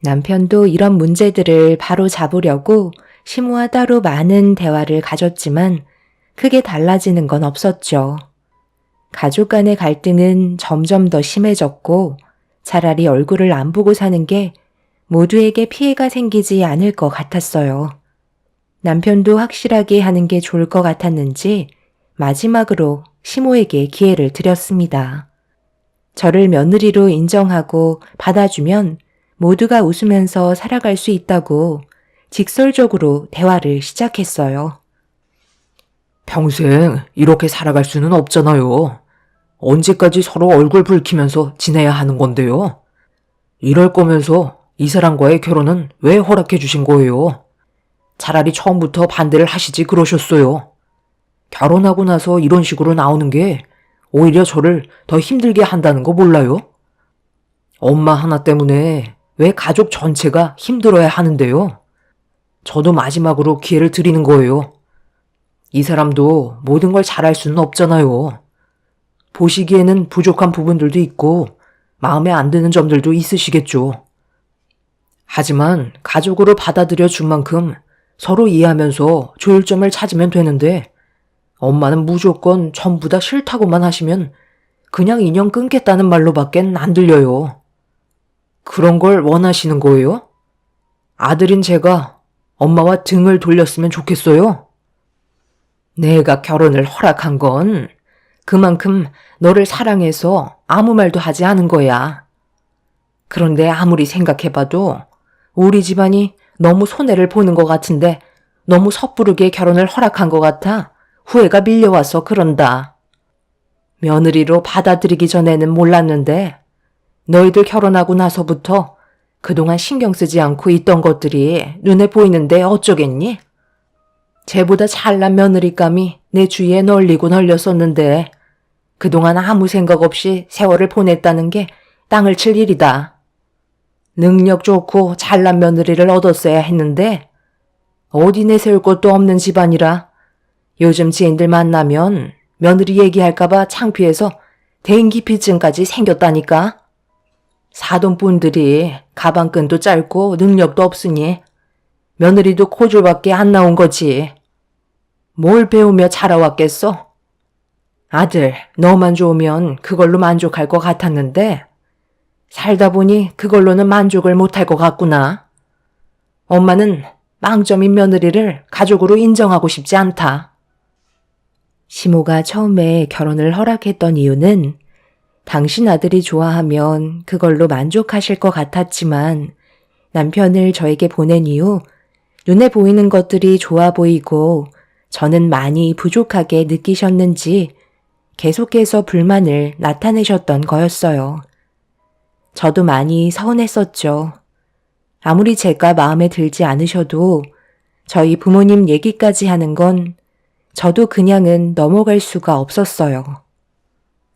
남편도 이런 문제들을 바로 잡으려고 시모와 따로 많은 대화를 가졌지만 크게 달라지는 건 없었죠. 가족 간의 갈등은 점점 더 심해졌고 차라리 얼굴을 안 보고 사는 게 모두에게 피해가 생기지 않을 것 같았어요. 남편도 확실하게 하는 게 좋을 것 같았는지 마지막으로 시모에게 기회를 드렸습니다. 저를 며느리로 인정하고 받아주면 모두가 웃으면서 살아갈 수 있다고 직설적으로 대화를 시작했어요. 평생 이렇게 살아갈 수는 없잖아요. 언제까지 서로 얼굴 붉히면서 지내야 하는 건데요. 이럴 거면서 이 사람과의 결혼은 왜 허락해 주신 거예요? 차라리 처음부터 반대를 하시지 그러셨어요. 결혼하고 나서 이런 식으로 나오는 게 오히려 저를 더 힘들게 한다는 거 몰라요? 엄마 하나 때문에 왜 가족 전체가 힘들어야 하는데요? 저도 마지막으로 기회를 드리는 거예요. 이 사람도 모든 걸 잘할 수는 없잖아요. 보시기에는 부족한 부분들도 있고 마음에 안 드는 점들도 있으시겠죠. 하지만 가족으로 받아들여 준 만큼 서로 이해하면서 조율점을 찾으면 되는데 엄마는 무조건 전부 다 싫다고만 하시면 그냥 인연 끊겠다는 말로밖엔 안 들려요. 그런 걸 원하시는 거예요? 아들인 제가 엄마와 등을 돌렸으면 좋겠어요? 내가 결혼을 허락한 건 그만큼 너를 사랑해서 아무 말도 하지 않은 거야. 그런데 아무리 생각해봐도 우리 집안이 너무 손해를 보는 것 같은데 너무 섣부르게 결혼을 허락한 것 같아 후회가 밀려와서 그런다. 며느리로 받아들이기 전에는 몰랐는데 너희들 결혼하고 나서부터 그동안 신경 쓰지 않고 있던 것들이 눈에 보이는데 어쩌겠니? 쟤보다 잘난 며느리감이 내 주위에 널리고 널렸었는데 그동안 아무 생각 없이 세월을 보냈다는 게 땅을 칠 일이다. 능력 좋고 잘난 며느리를 얻었어야 했는데 어디 내세울 것도 없는 집안이라 요즘 지인들 만나면 며느리 얘기할까봐 창피해서 대인기피증까지 생겼다니까. 사돈분들이 가방끈도 짧고 능력도 없으니 며느리도 코줄밖에 안 나온 거지. 뭘 배우며 자라왔겠어? 아들, 너만 좋으면 그걸로 만족할 것 같았는데 살다 보니 그걸로는 만족을 못할 것 같구나. 엄마는 망점인 며느리를 가족으로 인정하고 싶지 않다. 시모가 처음에 결혼을 허락했던 이유는 당신 아들이 좋아하면 그걸로 만족하실 것 같았지만 남편을 저에게 보낸 이후 눈에 보이는 것들이 좋아 보이고 저는 많이 부족하게 느끼셨는지 계속해서 불만을 나타내셨던 거였어요. 저도 많이 서운했었죠. 아무리 제가 마음에 들지 않으셔도 저희 부모님 얘기까지 하는 건 저도 그냥은 넘어갈 수가 없었어요.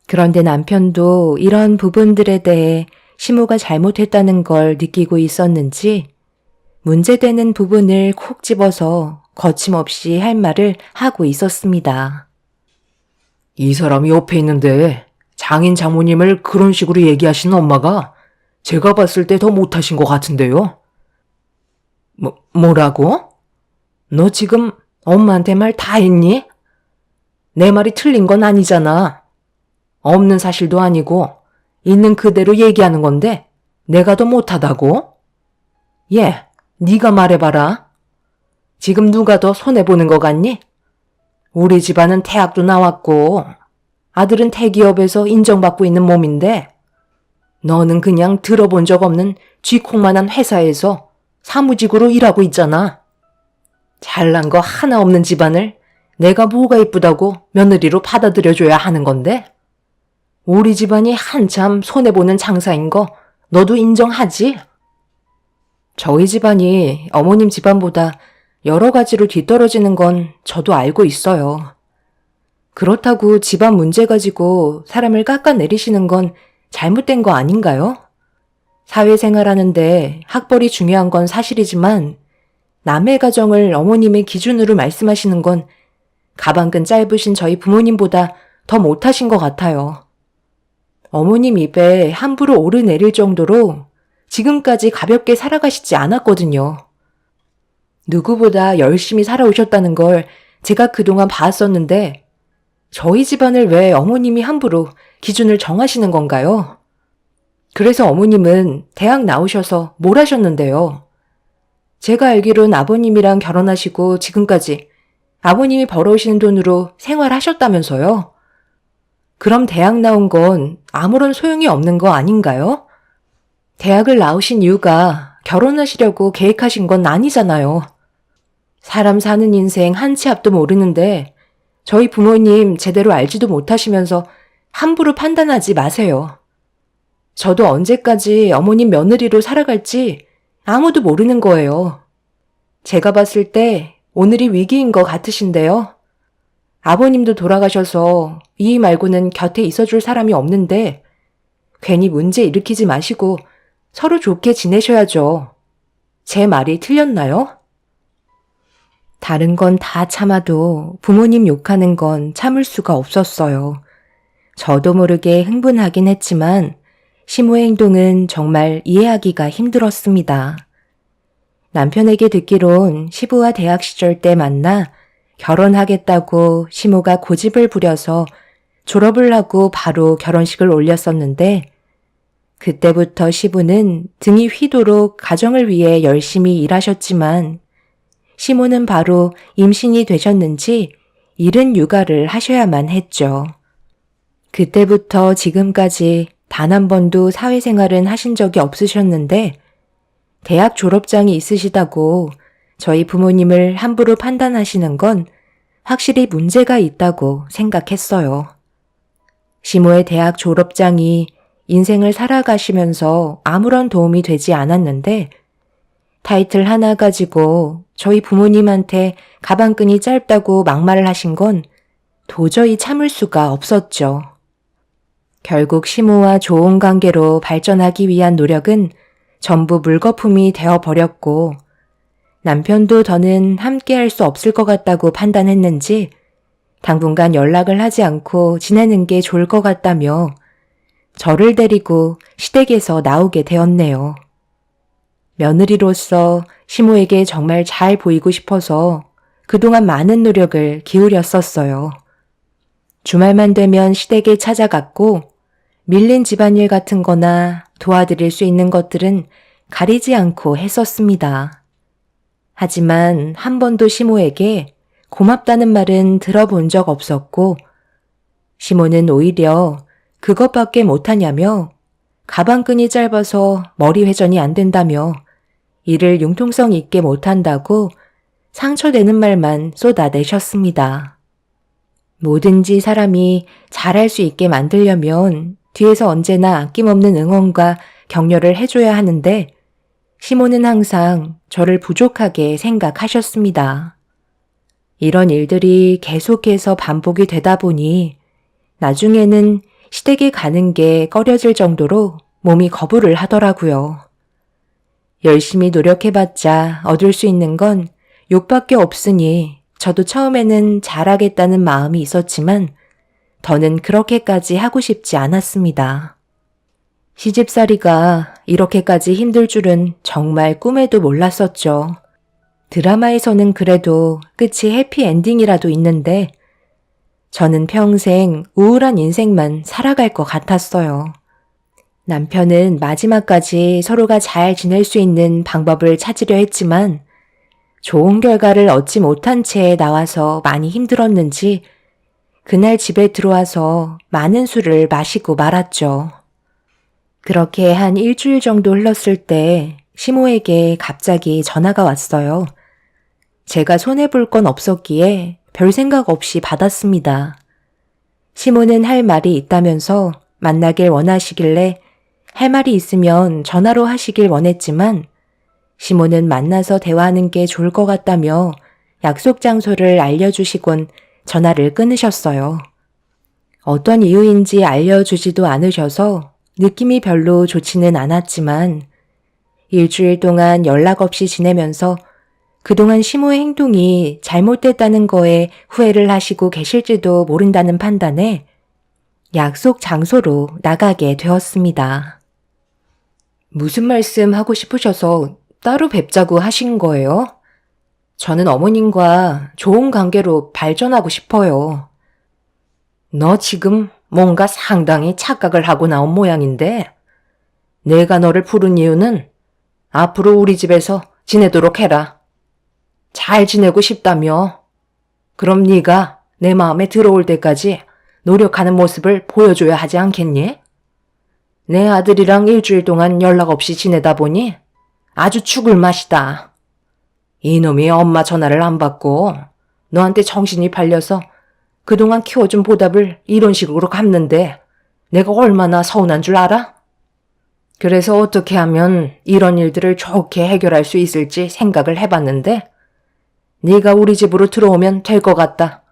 그런데 남편도 이런 부분들에 대해 시모가 잘못했다는 걸 느끼고 있었는지 문제되는 부분을 콕 집어서 거침없이 할 말을 하고 있었습니다. 이 사람이 옆에 있는데 장인 장모님을 그런 식으로 얘기하시는 엄마가 제가 봤을 때 더 못하신 것 같은데요. 뭐라고? 너 지금 엄마한테 말 다 했니? 내 말이 틀린 건 아니잖아. 없는 사실도 아니고 있는 그대로 얘기하는 건데 내가 더 못하다고? 네가 말해봐라. 지금 누가 더 손해보는 것 같니? 우리 집안은 대학도 나왔고 아들은 대기업에서 인정받고 있는 몸인데 너는 그냥 들어본 적 없는 쥐콩만한 회사에서 사무직으로 일하고 있잖아. 잘난 거 하나 없는 집안을 내가 뭐가 이쁘다고 며느리로 받아들여줘야 하는 건데? 우리 집안이 한참 손해보는 장사인 거 너도 인정하지? 저희 집안이 어머님 집안보다 여러 가지로 뒤떨어지는 건 저도 알고 있어요. 그렇다고 집안 문제 가지고 사람을 깎아내리시는 건 잘못된 거 아닌가요? 사회생활하는데 학벌이 중요한 건 사실이지만 남의 가정을 어머님의 기준으로 말씀하시는 건 가방끈 짧으신 저희 부모님보다 더 못하신 것 같아요. 어머님 입에 함부로 오르내릴 정도로 지금까지 가볍게 살아가시지 않았거든요. 누구보다 열심히 살아오셨다는 걸 제가 그동안 봤었는데 저희 집안을 왜 어머님이 함부로 기준을 정하시는 건가요? 그래서 어머님은 대학 나오셔서 뭘 하셨는데요? 제가 알기론 아버님이랑 결혼하시고 지금까지 아버님이 벌어오시는 돈으로 생활하셨다면서요? 그럼 대학 나온 건 아무런 소용이 없는 거 아닌가요? 대학을 나오신 이유가 결혼하시려고 계획하신 건 아니잖아요. 사람 사는 인생 한 치 앞도 모르는데 저희 부모님 제대로 알지도 못하시면서 함부로 판단하지 마세요. 저도 언제까지 어머님 며느리로 살아갈지 아무도 모르는 거예요. 제가 봤을 때 오늘이 위기인 것 같으신데요. 아버님도 돌아가셔서 이 말고는 곁에 있어줄 사람이 없는데 괜히 문제 일으키지 마시고 서로 좋게 지내셔야죠. 제 말이 틀렸나요? 다른 건 다 참아도 부모님 욕하는 건 참을 수가 없었어요. 저도 모르게 흥분하긴 했지만 시모의 행동은 정말 이해하기가 힘들었습니다. 남편에게 듣기론 시부와 대학 시절 때 만나 결혼하겠다고 시모가 고집을 부려서 졸업을 하고 바로 결혼식을 올렸었는데 그때부터 시부는 등이 휘도록 가정을 위해 열심히 일하셨지만 시모는 바로 임신이 되셨는지 이른 육아를 하셔야만 했죠. 그때부터 지금까지 단 한 번도 사회생활은 하신 적이 없으셨는데 대학 졸업장이 있으시다고 저희 부모님을 함부로 판단하시는 건 확실히 문제가 있다고 생각했어요. 시모의 대학 졸업장이 인생을 살아가시면서 아무런 도움이 되지 않았는데 타이틀 하나 가지고 저희 부모님한테 가방끈이 짧다고 막말을 하신 건 도저히 참을 수가 없었죠. 결국 시모와 좋은 관계로 발전하기 위한 노력은 전부 물거품이 되어버렸고 남편도 더는 함께할 수 없을 것 같다고 판단했는지 당분간 연락을 하지 않고 지내는 게 좋을 것 같다며 저를 데리고 시댁에서 나오게 되었네요. 며느리로서 시모에게 정말 잘 보이고 싶어서 그동안 많은 노력을 기울였었어요. 주말만 되면 시댁에 찾아갔고 밀린 집안일 같은 거나 도와드릴 수 있는 것들은 가리지 않고 했었습니다. 하지만 한 번도 시모에게 고맙다는 말은 들어본 적 없었고 시모는 오히려 그것밖에 못하냐며 가방끈이 짧아서 머리 회전이 안 된다며 일을 융통성 있게 못한다고 상처되는 말만 쏟아내셨습니다. 뭐든지 사람이 잘할 수 있게 만들려면 뒤에서 언제나 아낌없는 응원과 격려를 해줘야 하는데 시모는 항상 저를 부족하게 생각하셨습니다. 이런 일들이 계속해서 반복이 되다 보니 나중에는 시댁에 가는 게 꺼려질 정도로 몸이 거부를 하더라고요. 열심히 노력해봤자 얻을 수 있는 건 욕밖에 없으니 저도 처음에는 잘하겠다는 마음이 있었지만 더는 그렇게까지 하고 싶지 않았습니다. 시집살이가 이렇게까지 힘들 줄은 정말 꿈에도 몰랐었죠. 드라마에서는 그래도 끝이 해피엔딩이라도 있는데 저는 평생 우울한 인생만 살아갈 것 같았어요. 남편은 마지막까지 서로가 잘 지낼 수 있는 방법을 찾으려 했지만 좋은 결과를 얻지 못한 채 나와서 많이 힘들었는지 그날 집에 들어와서 많은 술을 마시고 말았죠. 그렇게 한 일주일 정도 흘렀을 때 시모에게 갑자기 전화가 왔어요. 제가 손해볼 건 없었기에 별 생각 없이 받았습니다. 시모는 할 말이 있다면서 만나길 원하시길래 할 말이 있으면 전화로 하시길 원했지만 시모는 만나서 대화하는 게 좋을 것 같다며 약속 장소를 알려주시곤 전화를 끊으셨어요. 어떤 이유인지 알려주지도 않으셔서 느낌이 별로 좋지는 않았지만 일주일 동안 연락 없이 지내면서 그동안 시모의 행동이 잘못됐다는 거에 후회를 하시고 계실지도 모른다는 판단에 약속 장소로 나가게 되었습니다. 무슨 말씀 하고 싶으셔서 따로 뵙자고 하신 거예요? 저는 어머님과 좋은 관계로 발전하고 싶어요. 너 지금 뭔가 상당히 착각을 하고 나온 모양인데 내가 너를 부른 이유는 앞으로 우리 집에서 지내도록 해라. 잘 지내고 싶다며. 그럼 네가 내 마음에 들어올 때까지 노력하는 모습을 보여줘야 하지 않겠니? 내 아들이랑 일주일 동안 연락 없이 지내다 보니 아주 죽을 맛이다. 이놈이 엄마 전화를 안 받고 너한테 정신이 팔려서 그동안 키워준 보답을 이런 식으로 갚는데 내가 얼마나 서운한 줄 알아? 그래서 어떻게 하면 이런 일들을 좋게 해결할 수 있을지 생각을 해봤는데 네가 우리 집으로 들어오면 될 것 같다.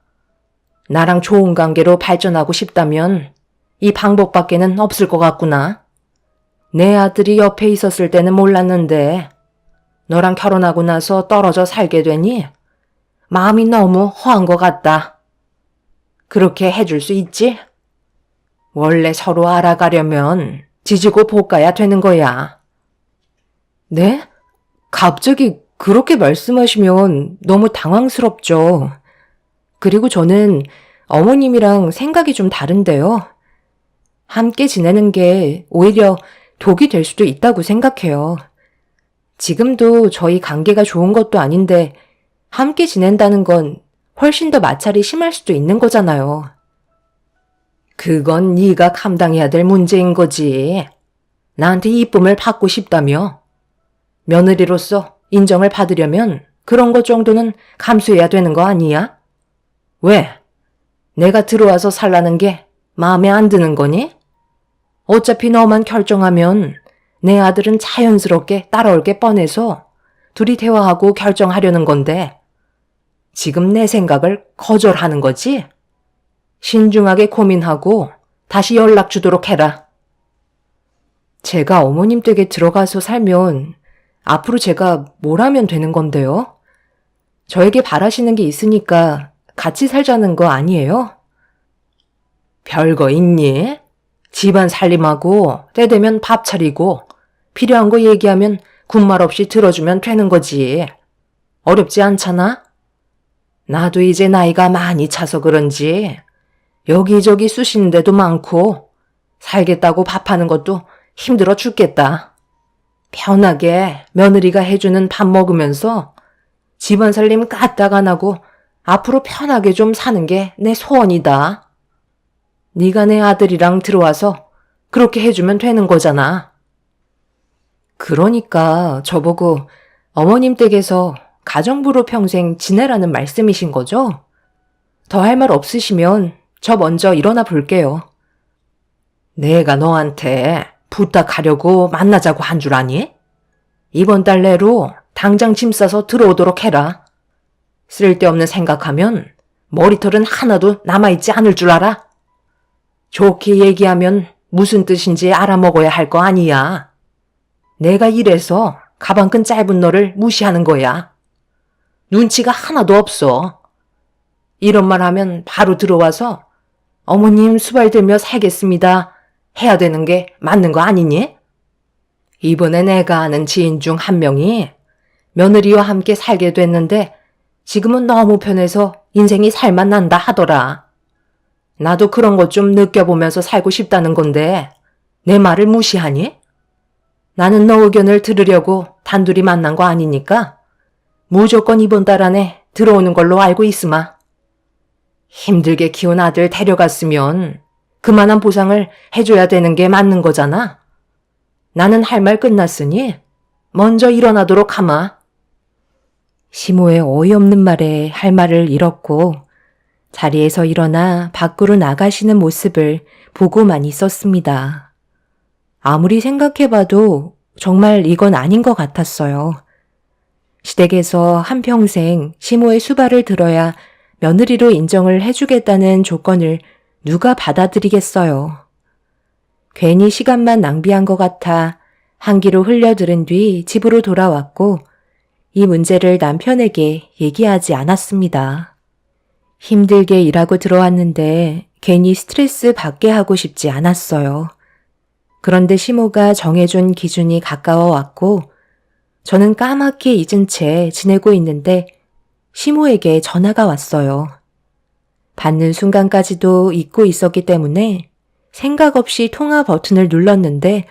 나랑 좋은 관계로 발전하고 싶다면 이 방법밖에는 없을 것 같구나. 내 아들이 옆에 있었을 때는 몰랐는데 너랑 결혼하고 나서 떨어져 살게 되니 마음이 너무 허한 것 같다. 그렇게 해줄 수 있지? 원래 서로 알아가려면 지지고 볶아야 되는 거야. 네? 갑자기 그렇게 말씀하시면 너무 당황스럽죠. 그리고 저는 어머님이랑 생각이 좀 다른데요. 함께 지내는 게 오히려 독이 될 수도 있다고 생각해요. 지금도 저희 관계가 좋은 것도 아닌데 함께 지낸다는 건 훨씬 더 마찰이 심할 수도 있는 거잖아요. 그건 네가 감당해야 될 문제인 거지. 나한테 이쁨을 받고 싶다며. 며느리로서 인정을 받으려면 그런 것 정도는 감수해야 되는 거 아니야? 왜? 내가 들어와서 살라는 게 마음에 안 드는 거니? 어차피 너만 결정하면 내 아들은 자연스럽게 따라올 게 뻔해서 둘이 대화하고 결정하려는 건데 지금 내 생각을 거절하는 거지? 신중하게 고민하고 다시 연락 주도록 해라. 제가 어머님 댁에 들어가서 살면 앞으로 제가 뭘 하면 되는 건데요? 저에게 바라시는 게 있으니까 같이 살자는 거 아니에요? 별거 있니? 집안 살림하고 때 되면 밥 차리고 필요한 거 얘기하면 군말 없이 들어주면 되는 거지. 어렵지 않잖아? 나도 이제 나이가 많이 차서 그런지 여기저기 쑤시는 데도 많고 살겠다고 밥하는 것도 힘들어 죽겠다. 편하게 며느리가 해주는 밥 먹으면서 집안 살림 까딱 안 하고 앞으로 편하게 좀 사는 게 내 소원이다. 네가 내 아들이랑 들어와서 그렇게 해주면 되는 거잖아. 그러니까 저보고 어머님 댁에서 가정부로 평생 지내라는 말씀이신 거죠? 더 할 말 없으시면 저 먼저 일어나 볼게요. 내가 너한테 부탁하려고 만나자고 한 줄 아니? 이번 달 내로 당장 짐 싸서 들어오도록 해라. 쓸데없는 생각하면 머리털은 하나도 남아있지 않을 줄 알아? 좋게 얘기하면 무슨 뜻인지 알아먹어야 할 거 아니야. 내가 이래서 가방끈 짧은 너를 무시하는 거야. 눈치가 하나도 없어. 이런 말 하면 바로 들어와서 어머님 수발 들며 살겠습니다 해야 되는 게 맞는 거 아니니? 이번에 내가 아는 지인 중 한 명이 며느리와 함께 살게 됐는데 지금은 너무 편해서 인생이 살만 난다 하더라. 나도 그런 것 좀 느껴보면서 살고 싶다는 건데 내 말을 무시하니? 나는 너 의견을 들으려고 단둘이 만난 거 아니니까 무조건 이번 달 안에 들어오는 걸로 알고 있으마. 힘들게 키운 아들 데려갔으면 그만한 보상을 해줘야 되는 게 맞는 거잖아. 나는 할 말 끝났으니 먼저 일어나도록 하마. 시모의 어이없는 말에 할 말을 잃었고 자리에서 일어나 밖으로 나가시는 모습을 보고만 있었습니다. 아무리 생각해봐도 정말 이건 아닌 것 같았어요. 시댁에서 한평생 시모의 수발을 들어야 며느리로 인정을 해주겠다는 조건을 누가 받아들이겠어요. 괜히 시간만 낭비한 것 같아 한기로 흘려들은 뒤 집으로 돌아왔고 이 문제를 남편에게 얘기하지 않았습니다. 힘들게 일하고 들어왔는데 괜히 스트레스 받게 하고 싶지 않았어요. 그런데 시모가 정해준 기준이 가까워 왔고 저는 까맣게 잊은 채 지내고 있는데 시모에게 전화가 왔어요. 받는 순간까지도 잊고 있었기 때문에 생각 없이 통화 버튼을 눌렀는데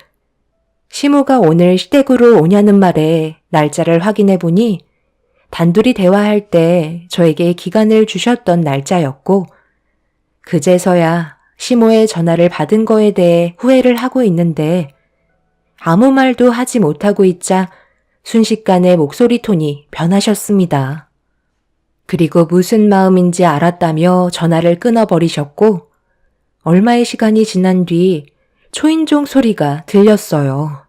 시모가 오늘 시댁으로 오냐는 말에 날짜를 확인해 보니 단둘이 대화할 때 저에게 기간을 주셨던 날짜였고, 그제서야 시모의 전화를 받은 거에 대해 후회를 하고 있는데 아무 말도 하지 못하고 있자 순식간에 목소리 톤이 변하셨습니다. 그리고 무슨 마음인지 알았다며 전화를 끊어버리셨고, 얼마의 시간이 지난 뒤 초인종 소리가 들렸어요.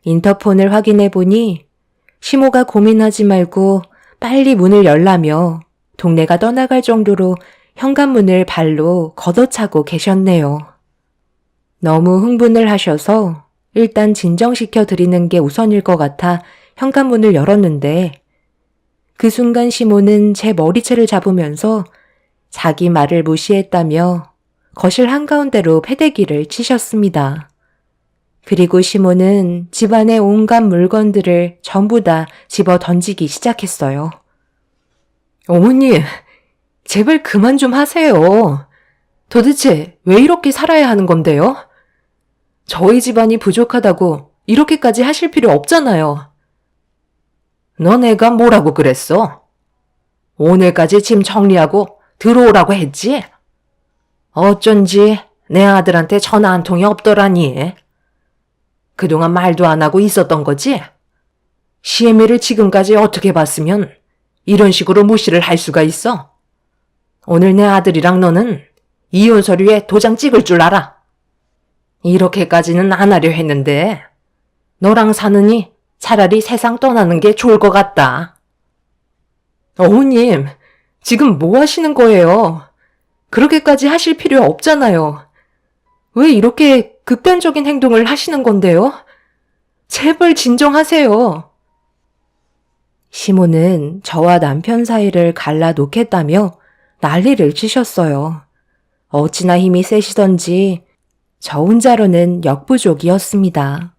인터폰을 확인해 보니 시모가 고민하지 말고 빨리 문을 열라며 동네가 떠나갈 정도로 현관문을 발로 걷어차고 계셨네요. 너무 흥분을 하셔서 일단 진정시켜 드리는 게 우선일 것 같아 현관문을 열었는데, 그 순간 시모는 제 머리채를 잡으면서 자기 말을 무시했다며 거실 한가운데로 패대기를 치셨습니다. 그리고 시모는 집안의 온갖 물건들을 전부 다 집어 던지기 시작했어요. 어머니, 제발 그만 좀 하세요. 도대체 왜 이렇게 살아야 하는 건데요? 저희 집안이 부족하다고 이렇게까지 하실 필요 없잖아요. 너네가 뭐라고 그랬어? 오늘까지 짐 정리하고 들어오라고 했지? 어쩐지 내 아들한테 전화 한 통이 없더라니. 그동안 말도 안 하고 있었던 거지? 시애미를 지금까지 어떻게 봤으면 이런 식으로 무시를 할 수가 있어? 오늘 내 아들이랑 너는 이혼 서류에 도장 찍을 줄 알아. 이렇게까지는 안 하려 했는데 너랑 사느니 차라리 세상 떠나는 게 좋을 것 같다. 어머님, 지금 뭐 하시는 거예요? 그렇게까지 하실 필요 없잖아요. 왜 이렇게 극단적인 행동을 하시는 건데요? 제발 진정하세요. 시모는 저와 남편 사이를 갈라놓겠다며 난리를 치셨어요. 어찌나 힘이 세시던지 저 혼자로는 역부족이었습니다.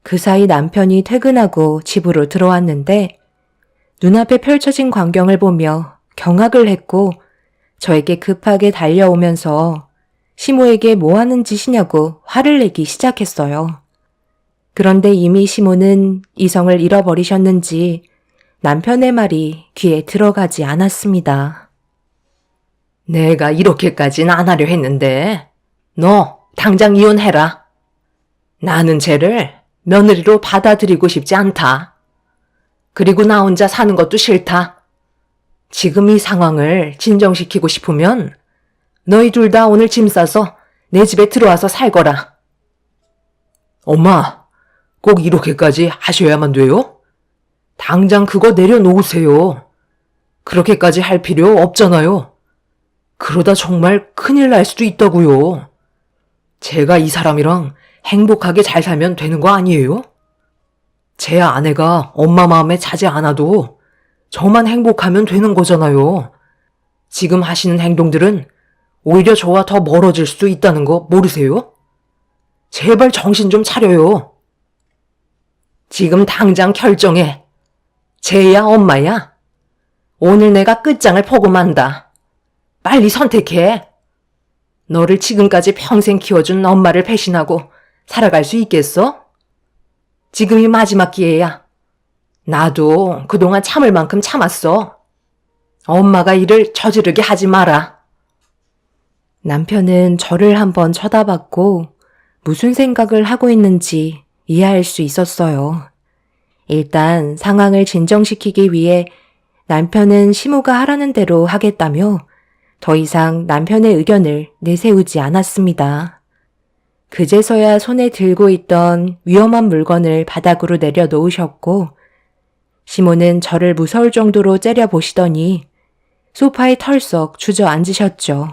그 사이 남편이 퇴근하고 집으로 들어왔는데 눈앞에 펼쳐진 광경을 보며 경악을 했고, 저에게 급하게 달려오면서 시모에게 뭐 하는 짓이냐고 화를 내기 시작했어요. 그런데 이미 시모는 이성을 잃어버리셨는지 남편의 말이 귀에 들어가지 않았습니다. 내가 이렇게까지는 안 하려 했는데 너 당장 이혼해라. 나는 쟤를 며느리로 받아들이고 싶지 않다. 그리고 나 혼자 사는 것도 싫다. 지금 이 상황을 진정시키고 싶으면 너희 둘 다 오늘 짐 싸서 내 집에 들어와서 살거라. 엄마, 꼭 이렇게까지 하셔야만 돼요? 당장 그거 내려놓으세요. 그렇게까지 할 필요 없잖아요. 그러다 정말 큰일 날 수도 있다고요. 제가 이 사람이랑 행복하게 잘 살면 되는 거 아니에요? 제 아내가 엄마 마음에 차지 않아도 저만 행복하면 되는 거잖아요. 지금 하시는 행동들은 오히려 저와 더 멀어질 수도 있다는 거 모르세요? 제발 정신 좀 차려요. 지금 당장 결정해. 쟤야 엄마야? 오늘 내가 끝장을 보고 만다. 빨리 선택해. 너를 지금까지 평생 키워준 엄마를 배신하고 살아갈 수 있겠어? 지금이 마지막 기회야. 나도 그동안 참을 만큼 참았어. 엄마가 일을 저지르게 하지 마라. 남편은 저를 한번 쳐다봤고 무슨 생각을 하고 있는지 이해할 수 있었어요. 일단 상황을 진정시키기 위해 남편은 시모가 하라는 대로 하겠다며 더 이상 남편의 의견을 내세우지 않았습니다. 그제서야 손에 들고 있던 위험한 물건을 바닥으로 내려놓으셨고, 시모는 저를 무서울 정도로 째려보시더니 소파에 털썩 주저앉으셨죠.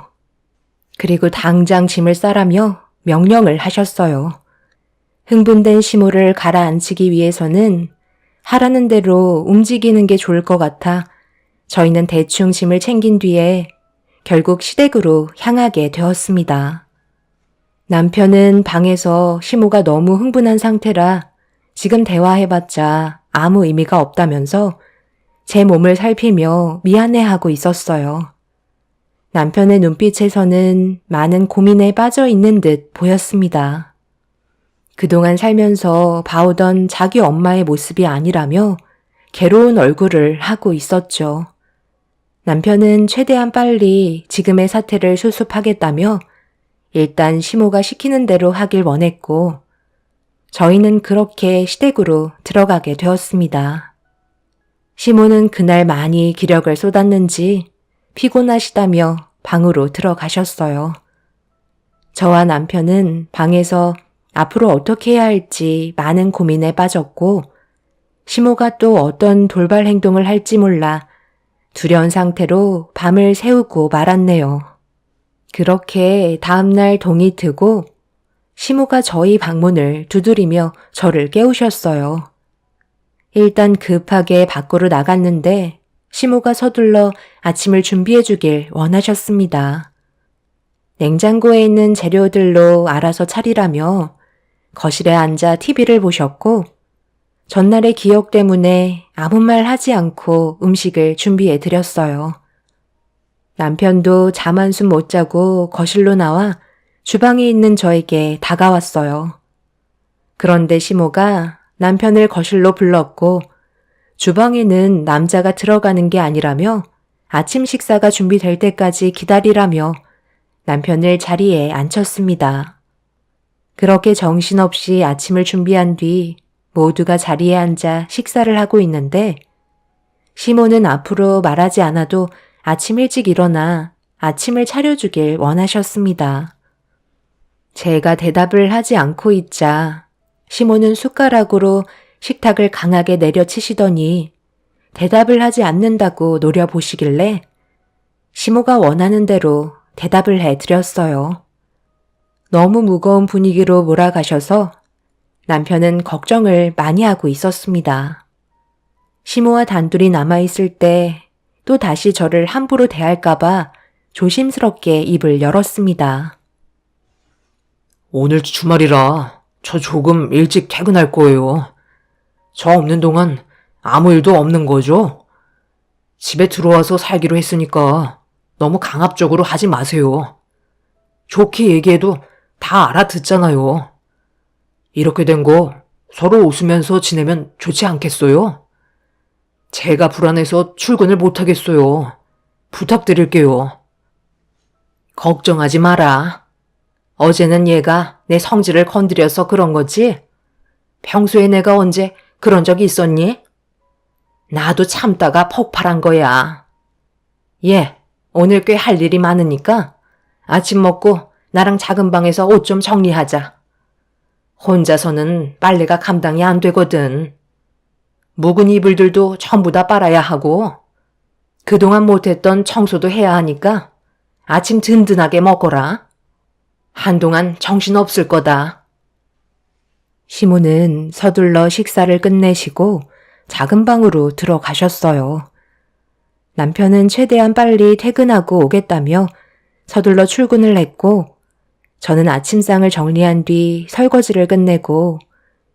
그리고 당장 짐을 싸라며 명령을 하셨어요. 흥분된 시모를 가라앉히기 위해서는 하라는 대로 움직이는 게 좋을 것 같아 저희는 대충 짐을 챙긴 뒤에 결국 시댁으로 향하게 되었습니다. 남편은 방에서 시모가 너무 흥분한 상태라 지금 대화해봤자 아무 의미가 없다면서 제 몸을 살피며 미안해하고 있었어요. 남편의 눈빛에서는 많은 고민에 빠져 있는 듯 보였습니다. 그동안 살면서 봐오던 자기 엄마의 모습이 아니라며 괴로운 얼굴을 하고 있었죠. 남편은 최대한 빨리 지금의 사태를 수습하겠다며 일단 시모가 시키는 대로 하길 원했고 저희는 그렇게 시댁으로 들어가게 되었습니다. 시모는 그날 많이 기력을 쏟았는지 피곤하시다며 방으로 들어가셨어요. 저와 남편은 방에서 앞으로 어떻게 해야 할지 많은 고민에 빠졌고 시모가 또 어떤 돌발 행동을 할지 몰라 두려운 상태로 밤을 새우고 말았네요. 그렇게 다음날 동이 트고 시모가 저희 방문을 두드리며 저를 깨우셨어요. 일단 급하게 밖으로 나갔는데 시모가 서둘러 아침을 준비해 주길 원하셨습니다. 냉장고에 있는 재료들로 알아서 차리라며 거실에 앉아 TV를 보셨고 전날의 기억 때문에 아무 말 하지 않고 음식을 준비해 드렸어요. 남편도 잠 한숨 못 자고 거실로 나와 주방에 있는 저에게 다가왔어요. 그런데 시모가 남편을 거실로 불렀고 주방에는 남자가 들어가는 게 아니라며 아침 식사가 준비될 때까지 기다리라며 남편을 자리에 앉혔습니다. 그렇게 정신없이 아침을 준비한 뒤 모두가 자리에 앉아 식사를 하고 있는데 시모는 앞으로 말하지 않아도 아침 일찍 일어나 아침을 차려주길 원하셨습니다. 제가 대답을 하지 않고 있자 시모는 숟가락으로 식탁을 강하게 내려치시더니 대답을 하지 않는다고 노려보시길래 시모가 원하는 대로 대답을 해드렸어요. 너무 무거운 분위기로 몰아가셔서 남편은 걱정을 많이 하고 있었습니다. 시모와 단둘이 남아있을 때 또 다시 저를 함부로 대할까봐 조심스럽게 입을 열었습니다. 오늘 주말이라 저 조금 일찍 퇴근할 거예요. 저 없는 동안 아무 일도 없는 거죠? 집에 들어와서 살기로 했으니까 너무 강압적으로 하지 마세요. 좋게 얘기해도 다 알아듣잖아요. 이렇게 된 거 서로 웃으면서 지내면 좋지 않겠어요? 제가 불안해서 출근을 못하겠어요. 부탁드릴게요. 걱정하지 마라. 어제는 얘가 내 성질을 건드려서 그런 거지? 평소에 내가 언제 그런 적이 있었니? 나도 참다가 폭발한 거야. 얘, 오늘 꽤 할 일이 많으니까 아침 먹고 나랑 작은 방에서 옷 좀 정리하자. 혼자서는 빨래가 감당이 안 되거든. 묵은 이불들도 전부 다 빨아야 하고 그동안 못했던 청소도 해야 하니까 아침 든든하게 먹어라. 한동안 정신없을 거다. 시모는 서둘러 식사를 끝내시고 작은 방으로 들어가셨어요. 남편은 최대한 빨리 퇴근하고 오겠다며 서둘러 출근을 했고 저는 아침상을 정리한 뒤 설거지를 끝내고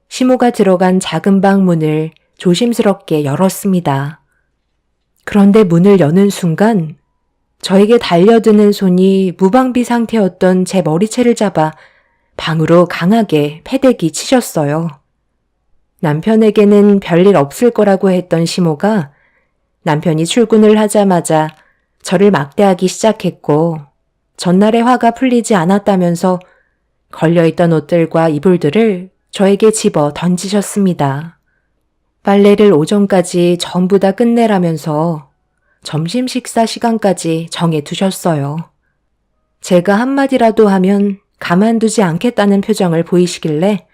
시모가 들어간 작은 방 문을 조심스럽게 열었습니다. 그런데 문을 여는 순간 저에게 달려드는 손이 무방비 상태였던 제 머리채를 잡아 방으로 강하게 패대기 치셨어요. 남편에게는 별일 없을 거라고 했던 시모가 남편이 출근을 하자마자 저를 막대하기 시작했고 전날의 화가 풀리지 않았다면서 걸려있던 옷들과 이불들을 저에게 집어 던지셨습니다. 빨래를 오전까지 전부 다 끝내라면서 점심 식사 시간까지 정해 두셨어요. 제가 한마디라도 하면 가만두지 않겠다는 표정을 보이시길래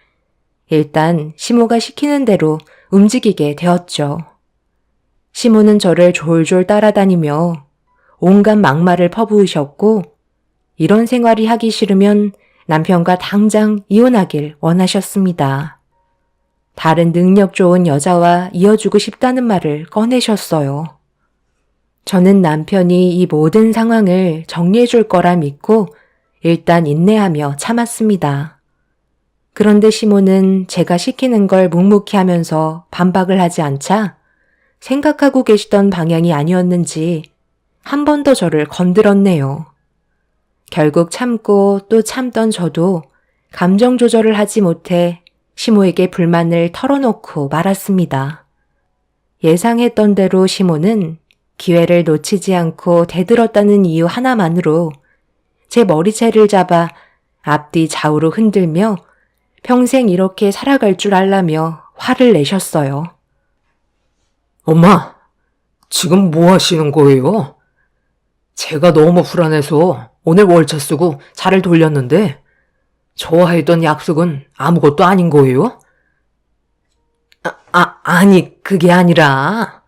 일단 시모가 시키는 대로 움직이게 되었죠. 시모는 저를 졸졸 따라다니며 온갖 막말을 퍼부으셨고 이런 생활이 하기 싫으면 남편과 당장 이혼하길 원하셨습니다. 다른 능력 좋은 여자와 이어주고 싶다는 말을 꺼내셨어요. 저는 남편이 이 모든 상황을 정리해 줄 거라 믿고 일단 인내하며 참았습니다. 그런데 시모는 제가 시키는 걸 묵묵히 하면서 반박을 하지 않자 생각하고 계시던 방향이 아니었는지 한 번 더 저를 건드렸네요. 결국 참고 또 참던 저도 감정 조절을 하지 못해 시모에게 불만을 털어놓고 말았습니다. 예상했던 대로 시모는 기회를 놓치지 않고 대들었다는 이유 하나만으로 제 머리채를 잡아 앞뒤 좌우로 흔들며 평생 이렇게 살아갈 줄 알라며 화를 내셨어요. 엄마, 지금 뭐 하시는 거예요? 제가 너무 불안해서 오늘 월차 쓰고 차를 돌렸는데 저와 했던 약속은 아무것도 아닌 거예요? 아니, 그게 아니라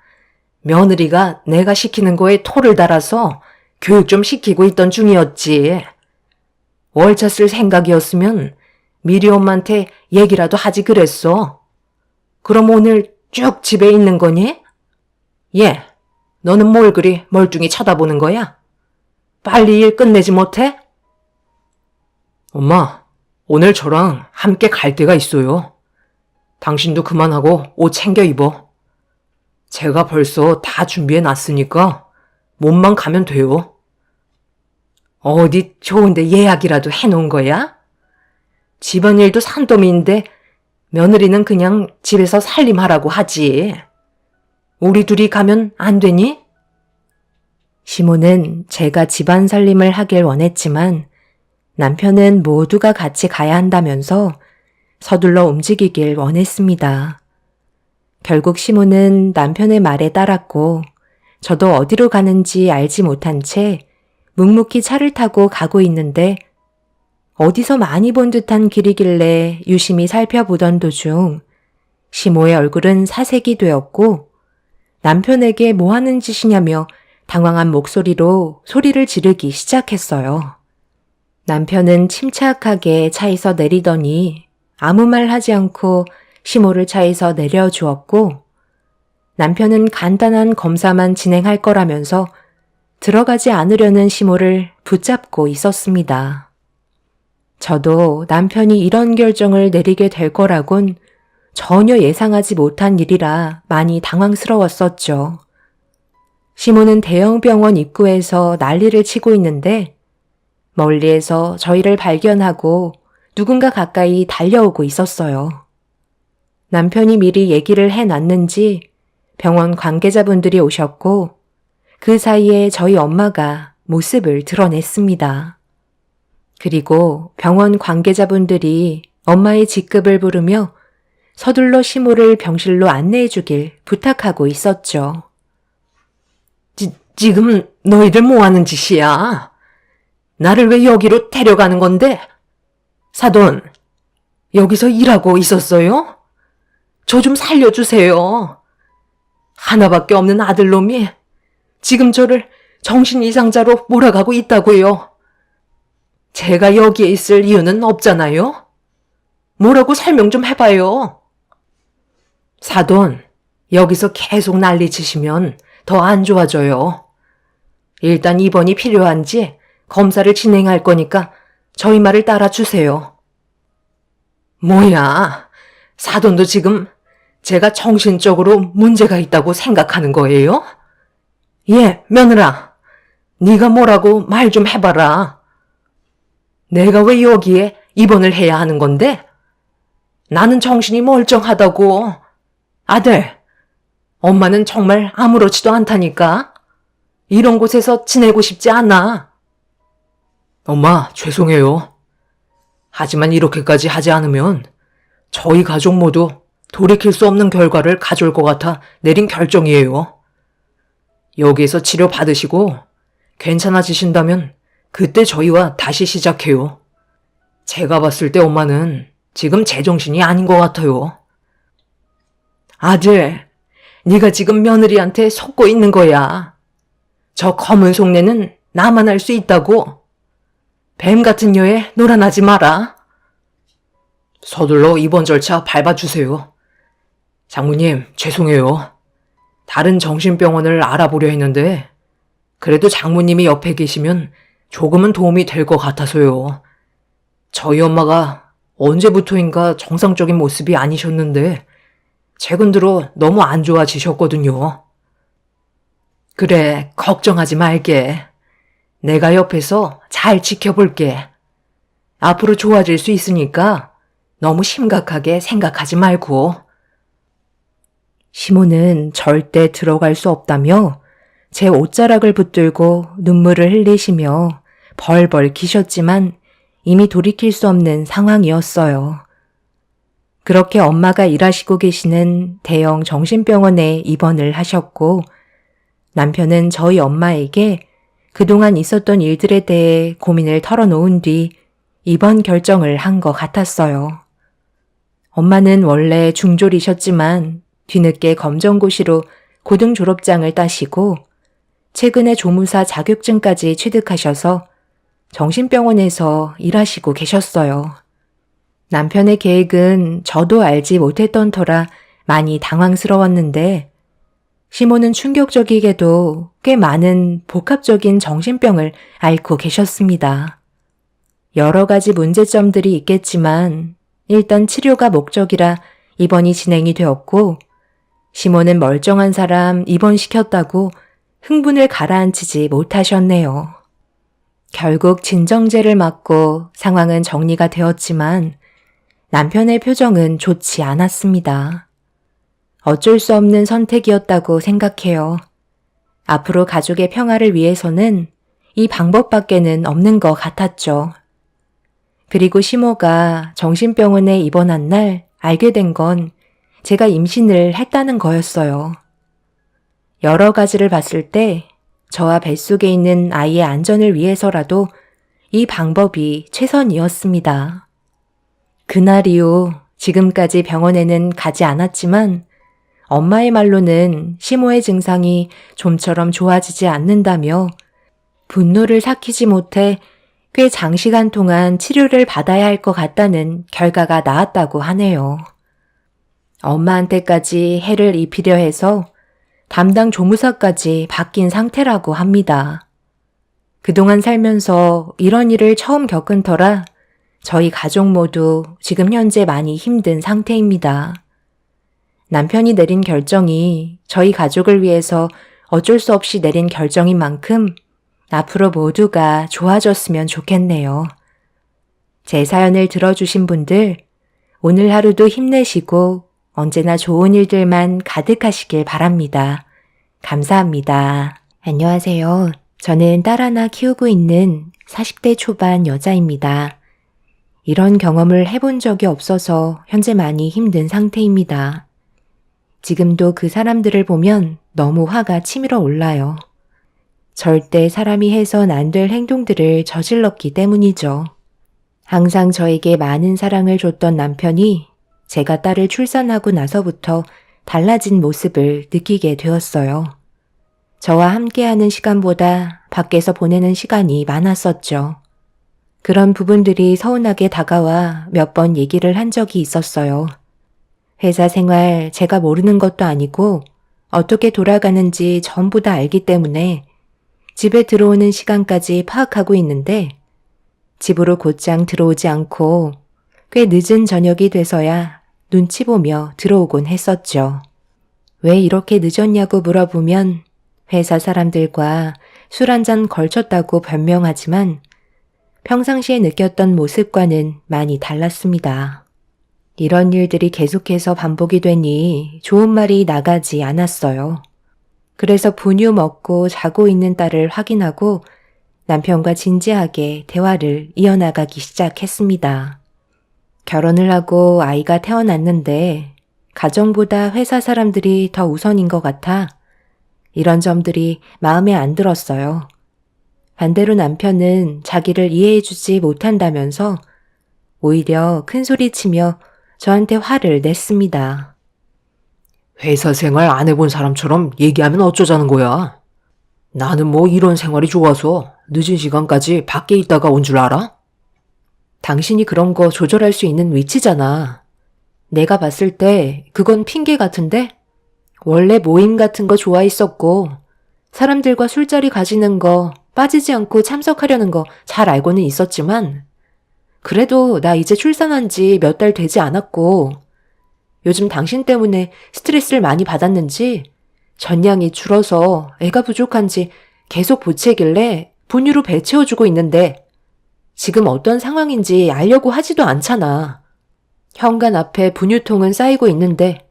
며느리가 내가 시키는 거에 토를 달아서 교육 좀 시키고 있던 중이었지. 월차 쓸 생각이었으면 미리 엄마한테 얘기라도 하지 그랬어. 그럼 오늘 쭉 집에 있는 거니? 예, 너는 뭘 그리 멀뚱히 쳐다보는 거야? 빨리 일 끝내지 못해? 엄마, 오늘 저랑 함께 갈 데가 있어요. 당신도 그만하고 옷 챙겨 입어. 제가 벌써 다 준비해 놨으니까 몸만 가면 돼요. 어디 좋은데 예약이라도 해놓은 거야? 집안일도 산더미인데 며느리는 그냥 집에서 살림하라고 하지. 우리 둘이 가면 안 되니? 시모는 제가 집안 살림을 하길 원했지만 남편은 모두가 같이 가야 한다면서 서둘러 움직이길 원했습니다. 결국 시모는 남편의 말에 따랐고 저도 어디로 가는지 알지 못한 채 묵묵히 차를 타고 가고 있는데 어디서 많이 본 듯한 길이길래 유심히 살펴보던 도중 시모의 얼굴은 사색이 되었고 남편에게 뭐 하는 짓이냐며 당황한 목소리로 소리를 지르기 시작했어요. 남편은 침착하게 차에서 내리더니 아무 말 하지 않고 시모를 차에서 내려주었고 남편은 간단한 검사만 진행할 거라면서 들어가지 않으려는 시모를 붙잡고 있었습니다. 저도 남편이 이런 결정을 내리게 될 거라곤 전혀 예상하지 못한 일이라 많이 당황스러웠었죠. 시모는 대형 병원 입구에서 난리를 치고 있는데 멀리에서 저희를 발견하고 누군가 가까이 달려오고 있었어요. 남편이 미리 얘기를 해놨는지 병원 관계자분들이 오셨고 그 사이에 저희 엄마가 모습을 드러냈습니다. 그리고 병원 관계자분들이 엄마의 직급을 부르며 서둘러 시모를 병실로 안내해 주길 부탁하고 있었죠. 지금 너희들 뭐 하는 짓이야? 나를 왜 여기로 데려가는 건데? 사돈, 여기서 일하고 있었어요? 저 좀 살려주세요. 하나밖에 없는 아들놈이 지금 저를 정신 이상자로 몰아가고 있다고요. 제가 여기에 있을 이유는 없잖아요. 뭐라고 설명 좀 해봐요. 사돈, 여기서 계속 난리치시면 더 안 좋아져요. 일단 입원이 필요한지 검사를 진행할 거니까 저희 말을 따라주세요. 뭐야, 사돈도 지금 제가 정신적으로 문제가 있다고 생각하는 거예요? 예, 며느라, 네가 뭐라고 말 좀 해봐라. 내가 왜 여기에 입원을 해야 하는 건데? 나는 정신이 멀쩡하다고. 아들, 엄마는 정말 아무렇지도 않다니까. 이런 곳에서 지내고 싶지 않아. 엄마, 죄송해요. 하지만 이렇게까지 하지 않으면 저희 가족 모두 돌이킬 수 없는 결과를 가져올 것 같아 내린 결정이에요. 여기에서 치료 받으시고 괜찮아지신다면 그때 저희와 다시 시작해요. 제가 봤을 때 엄마는 지금 제정신이 아닌 것 같아요. 아들, 네가 지금 며느리한테 속고 있는 거야. 저 검은 속내는 나만 알 수 있다고. 뱀 같은 여에 놀아나지 마라. 서둘러 입원 절차 밟아주세요. 장모님, 죄송해요. 다른 정신병원을 알아보려 했는데 그래도 장모님이 옆에 계시면 조금은 도움이 될 것 같아서요. 저희 엄마가 언제부터인가 정상적인 모습이 아니셨는데 최근 들어 너무 안 좋아지셨거든요. 그래, 걱정하지 말게. 내가 옆에서 잘 지켜볼게. 앞으로 좋아질 수 있으니까 너무 심각하게 생각하지 말고. 시모는 절대 들어갈 수 없다며 제 옷자락을 붙들고 눈물을 흘리시며 벌벌 기셨지만 이미 돌이킬 수 없는 상황이었어요. 그렇게 엄마가 일하시고 계시는 대형 정신병원에 입원을 하셨고 남편은 저희 엄마에게 그동안 있었던 일들에 대해 고민을 털어놓은 뒤 입원 결정을 한 것 같았어요. 엄마는 원래 중졸이셨지만 뒤늦게 검정고시로 고등 졸업장을 따시고 최근에 조무사 자격증까지 취득하셔서 정신병원에서 일하시고 계셨어요. 남편의 계획은 저도 알지 못했던 터라 많이 당황스러웠는데 시모는 충격적이게도 꽤 많은 복합적인 정신병을 앓고 계셨습니다. 여러 가지 문제점들이 있겠지만 일단 치료가 목적이라 입원이 진행이 되었고 시모는 멀쩡한 사람 입원시켰다고 흥분을 가라앉히지 못하셨네요. 결국 진정제를 맞고 상황은 정리가 되었지만 남편의 표정은 좋지 않았습니다. 어쩔 수 없는 선택이었다고 생각해요. 앞으로 가족의 평화를 위해서는 이 방법밖에는 없는 것 같았죠. 그리고 시모가 정신병원에 입원한 날 알게 된 건 제가 임신을 했다는 거였어요. 여러 가지를 봤을 때 저와 뱃속에 있는 아이의 안전을 위해서라도 이 방법이 최선이었습니다. 그날 이후 지금까지 병원에는 가지 않았지만 엄마의 말로는 시모의 증상이 좀처럼 좋아지지 않는다며 분노를 삭히지 못해 꽤 장시간 동안 치료를 받아야 할 것 같다는 결과가 나왔다고 하네요. 엄마한테까지 해를 입히려 해서 담당 조무사까지 바뀐 상태라고 합니다. 그동안 살면서 이런 일을 처음 겪은 터라 저희 가족 모두 지금 현재 많이 힘든 상태입니다. 남편이 내린 결정이 저희 가족을 위해서 어쩔 수 없이 내린 결정인 만큼 앞으로 모두가 좋아졌으면 좋겠네요. 제 사연을 들어주신 분들, 오늘 하루도 힘내시고 언제나 좋은 일들만 가득하시길 바랍니다. 감사합니다. 안녕하세요. 저는 딸 하나 키우고 있는 40대 초반 여자입니다. 이런 경험을 해본 적이 없어서 현재 많이 힘든 상태입니다. 지금도 그 사람들을 보면 너무 화가 치밀어 올라요. 절대 사람이 해선 안 될 행동들을 저질렀기 때문이죠. 항상 저에게 많은 사랑을 줬던 남편이 제가 딸을 출산하고 나서부터 달라진 모습을 느끼게 되었어요. 저와 함께하는 시간보다 밖에서 보내는 시간이 많았었죠. 그런 부분들이 서운하게 다가와 몇 번 얘기를 한 적이 있었어요. 회사 생활 제가 모르는 것도 아니고 어떻게 돌아가는지 전부 다 알기 때문에 집에 들어오는 시간까지 파악하고 있는데 집으로 곧장 들어오지 않고 꽤 늦은 저녁이 돼서야 눈치 보며 들어오곤 했었죠. 왜 이렇게 늦었냐고 물어보면 회사 사람들과 술 한잔 걸쳤다고 변명하지만 평상시에 느꼈던 모습과는 많이 달랐습니다. 이런 일들이 계속해서 반복이 되니 좋은 말이 나가지 않았어요. 그래서 분유 먹고 자고 있는 딸을 확인하고 남편과 진지하게 대화를 이어나가기 시작했습니다. 결혼을 하고 아이가 태어났는데 가정보다 회사 사람들이 더 우선인 것 같아 이런 점들이 마음에 안 들었어요. 반대로 남편은 자기를 이해해주지 못한다면서 오히려 큰 소리치며 저한테 화를 냈습니다. 회사 생활 안 해본 사람처럼 얘기하면 어쩌자는 거야? 나는 뭐 이런 생활이 좋아서 늦은 시간까지 밖에 있다가 온 줄 알아? 당신이 그런 거 조절할 수 있는 위치잖아. 내가 봤을 때 그건 핑계 같은데? 원래 모임 같은 거 좋아했었고 사람들과 술자리 가지는 거 빠지지 않고 참석하려는 거 잘 알고는 있었지만 그래도 나 이제 출산한 지 몇 달 되지 않았고 요즘 당신 때문에 스트레스를 많이 받았는지 전량이 줄어서 애가 부족한지 계속 보채길래 분유로 배 채워주고 있는데 지금 어떤 상황인지 알려고 하지도 않잖아. 현관 앞에 분유통은 쌓이고 있는데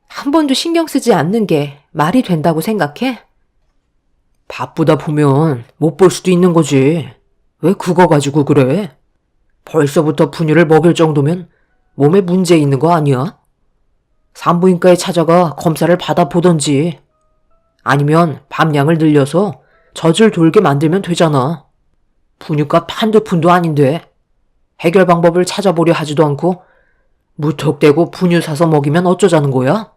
한 번도 신경 쓰지 않는 게 말이 된다고 생각해? 바쁘다 보면 못 볼 수도 있는 거지. 왜 그거 가지고 그래? 벌써부터 분유를 먹일 정도면 몸에 문제 있는 거 아니야? 산부인과에 찾아가 검사를 받아보던지. 아니면 밤량을 늘려서 젖을 돌게 만들면 되잖아. 분유값 한두 푼도 아닌데 해결 방법을 찾아보려 하지도 않고 무턱대고 분유 사서 먹이면 어쩌자는 거야?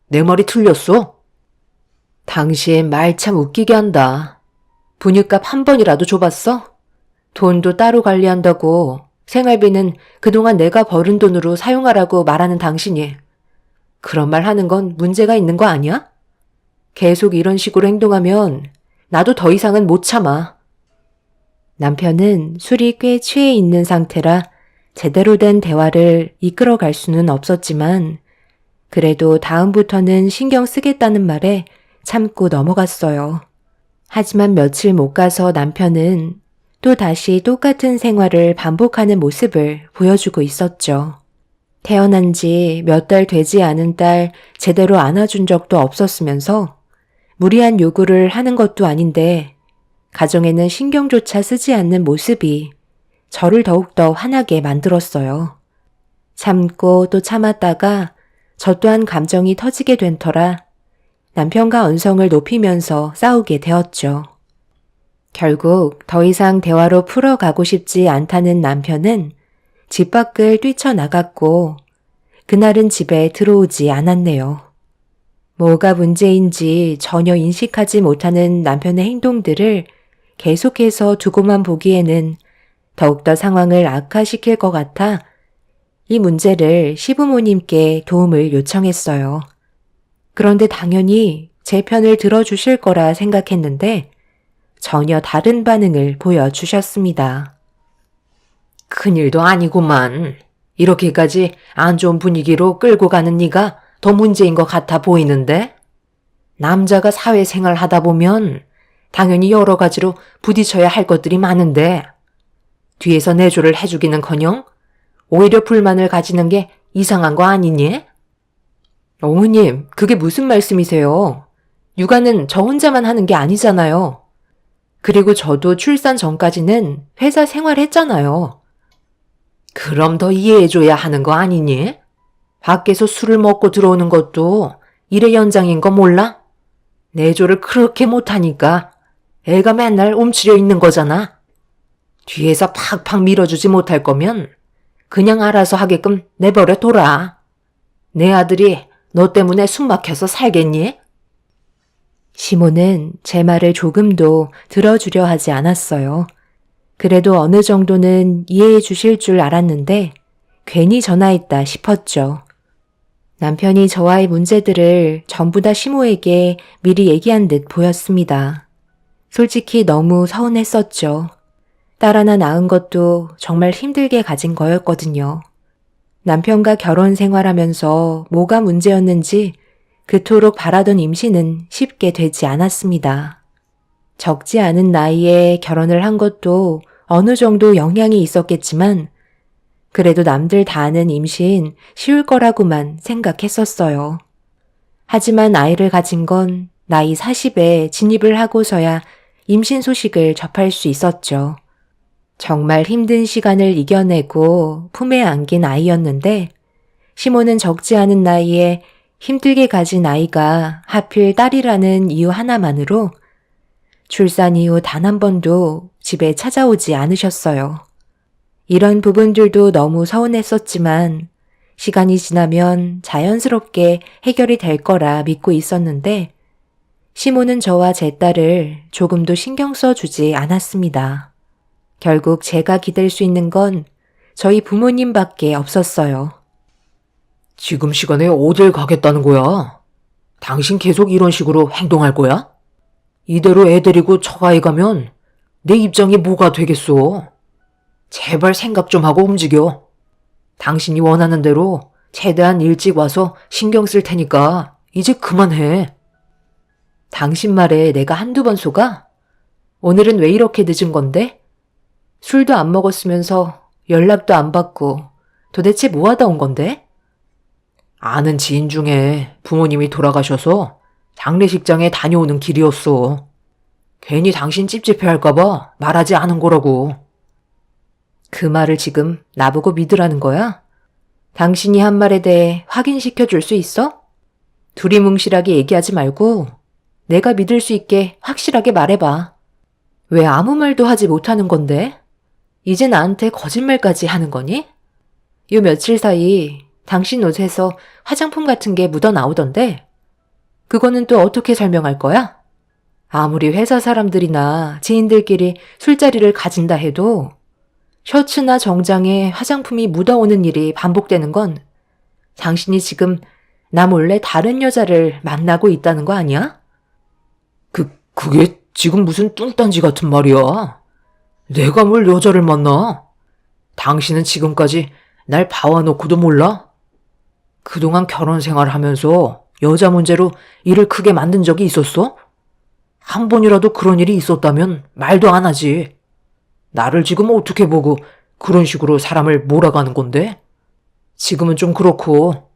내 말이 틀렸어? 당신 말 참 웃기게 한다. 분유값 한 번이라도 줘봤어? 돈도 따로 관리한다고 생활비는 그동안 내가 벌은 돈으로 사용하라고 말하는 당신이 그런 말 하는 건 문제가 있는 거 아니야? 계속 이런 식으로 행동하면 나도 더 이상은 못 참아. 남편은 술이 꽤 취해 있는 상태라 제대로 된 대화를 이끌어갈 수는 없었지만 그래도 다음부터는 신경 쓰겠다는 말에 참고 넘어갔어요. 하지만 며칠 못 가서 남편은 또 다시 똑같은 생활을 반복하는 모습을 보여주고 있었죠. 태어난 지 몇 달 되지 않은 딸 제대로 안아준 적도 없었으면서 무리한 요구를 하는 것도 아닌데 가정에는 신경조차 쓰지 않는 모습이 저를 더욱더 화나게 만들었어요. 참고 또 참았다가 저 또한 감정이 터지게 된 터라 남편과 언성을 높이면서 싸우게 되었죠. 결국 더 이상 대화로 풀어가고 싶지 않다는 남편은 집 밖을 뛰쳐나갔고 그날은 집에 들어오지 않았네요. 뭐가 문제인지 전혀 인식하지 못하는 남편의 행동들을 계속해서 두고만 보기에는 더욱더 상황을 악화시킬 것 같아 이 문제를 시부모님께 도움을 요청했어요. 그런데 당연히 제 편을 들어주실 거라 생각했는데 전혀 다른 반응을 보여주셨습니다. 큰일도 아니구만. 이렇게까지 안 좋은 분위기로 끌고 가는 네가 더 문제인 것 같아 보이는데? 남자가 사회생활 하다 보면 당연히 여러 가지로 부딪혀야 할 것들이 많은데 뒤에서 내조를 해주기는커녕 오히려 불만을 가지는 게 이상한 거 아니니? 어머님, 그게 무슨 말씀이세요? 육아는 저 혼자만 하는 게 아니잖아요. 그리고 저도 출산 전까지는 회사 생활했잖아요. 그럼 더 이해해줘야 하는 거 아니니? 밖에서 술을 먹고 들어오는 것도 일의 연장인 거 몰라? 내조를 그렇게 못하니까 애가 맨날 움츠려 있는 거잖아. 뒤에서 팍팍 밀어주지 못할 거면 그냥 알아서 하게끔 내버려 둬라. 내 아들이 너 때문에 숨 막혀서 살겠니? 시모는 제 말을 조금도 들어주려 하지 않았어요. 그래도 어느 정도는 이해해 주실 줄 알았는데 괜히 전화했다 싶었죠. 남편이 저와의 문제들을 전부 다 시모에게 미리 얘기한 듯 보였습니다. 솔직히 너무 서운했었죠. 딸 하나 낳은 것도 정말 힘들게 가진 거였거든요. 남편과 결혼 생활하면서 뭐가 문제였는지 그토록 바라던 임신은 쉽게 되지 않았습니다. 적지 않은 나이에 결혼을 한 것도 어느 정도 영향이 있었겠지만 그래도 남들 다 아는 임신 쉬울 거라고만 생각했었어요. 하지만 아이를 가진 건 나이 40에 진입을 하고서야 임신 소식을 접할 수 있었죠. 정말 힘든 시간을 이겨내고 품에 안긴 아이였는데 시모는 적지 않은 나이에 힘들게 가진 아이가 하필 딸이라는 이유 하나만으로 출산 이후 단 한 번도 집에 찾아오지 않으셨어요. 이런 부분들도 너무 서운했었지만 시간이 지나면 자연스럽게 해결이 될 거라 믿고 있었는데 시모는 저와 제 딸을 조금도 신경 써주지 않았습니다. 결국 제가 기댈 수 있는 건 저희 부모님밖에 없었어요. 지금 시간에 어딜 가겠다는 거야? 당신 계속 이런 식으로 행동할 거야? 이대로 애 데리고 처가에 가면 내 입장이 뭐가 되겠어? 제발 생각 좀 하고 움직여. 당신이 원하는 대로 최대한 일찍 와서 신경 쓸 테니까 이제 그만해. 당신 말에 내가 한두 번 속아? 오늘은 왜 이렇게 늦은 건데? 술도 안 먹었으면서 연락도 안 받고 도대체 뭐 하다 온 건데? 아는 지인 중에 부모님이 돌아가셔서 장례식장에 다녀오는 길이었어. 괜히 당신 찝찝해할까봐 말하지 않은 거라고. 그 말을 지금 나보고 믿으라는 거야? 당신이 한 말에 대해 확인시켜 줄 수 있어? 두리뭉실하게 얘기하지 말고 내가 믿을 수 있게 확실하게 말해봐. 왜 아무 말도 하지 못하는 건데? 이제 나한테 거짓말까지 하는 거니? 요 며칠 사이 당신 옷에서 화장품 같은 게 묻어 나오던데? 그거는 또 어떻게 설명할 거야? 아무리 회사 사람들이나 지인들끼리 술자리를 가진다 해도 셔츠나 정장에 화장품이 묻어오는 일이 반복되는 건 당신이 지금 나 몰래 다른 여자를 만나고 있다는 거 아니야? 그게 지금 무슨 뚱딴지 같은 말이야. 내가 뭘 여자를 만나? 당신은 지금까지 날 봐와놓고도 몰라? 그동안 결혼 생활하면서 여자 문제로 일을 크게 만든 적이 있었어? 한 번이라도 그런 일이 있었다면 말도 안 하지. 나를 지금 어떻게 보고 그런 식으로 사람을 몰아가는 건데? 지금은 좀 그렇고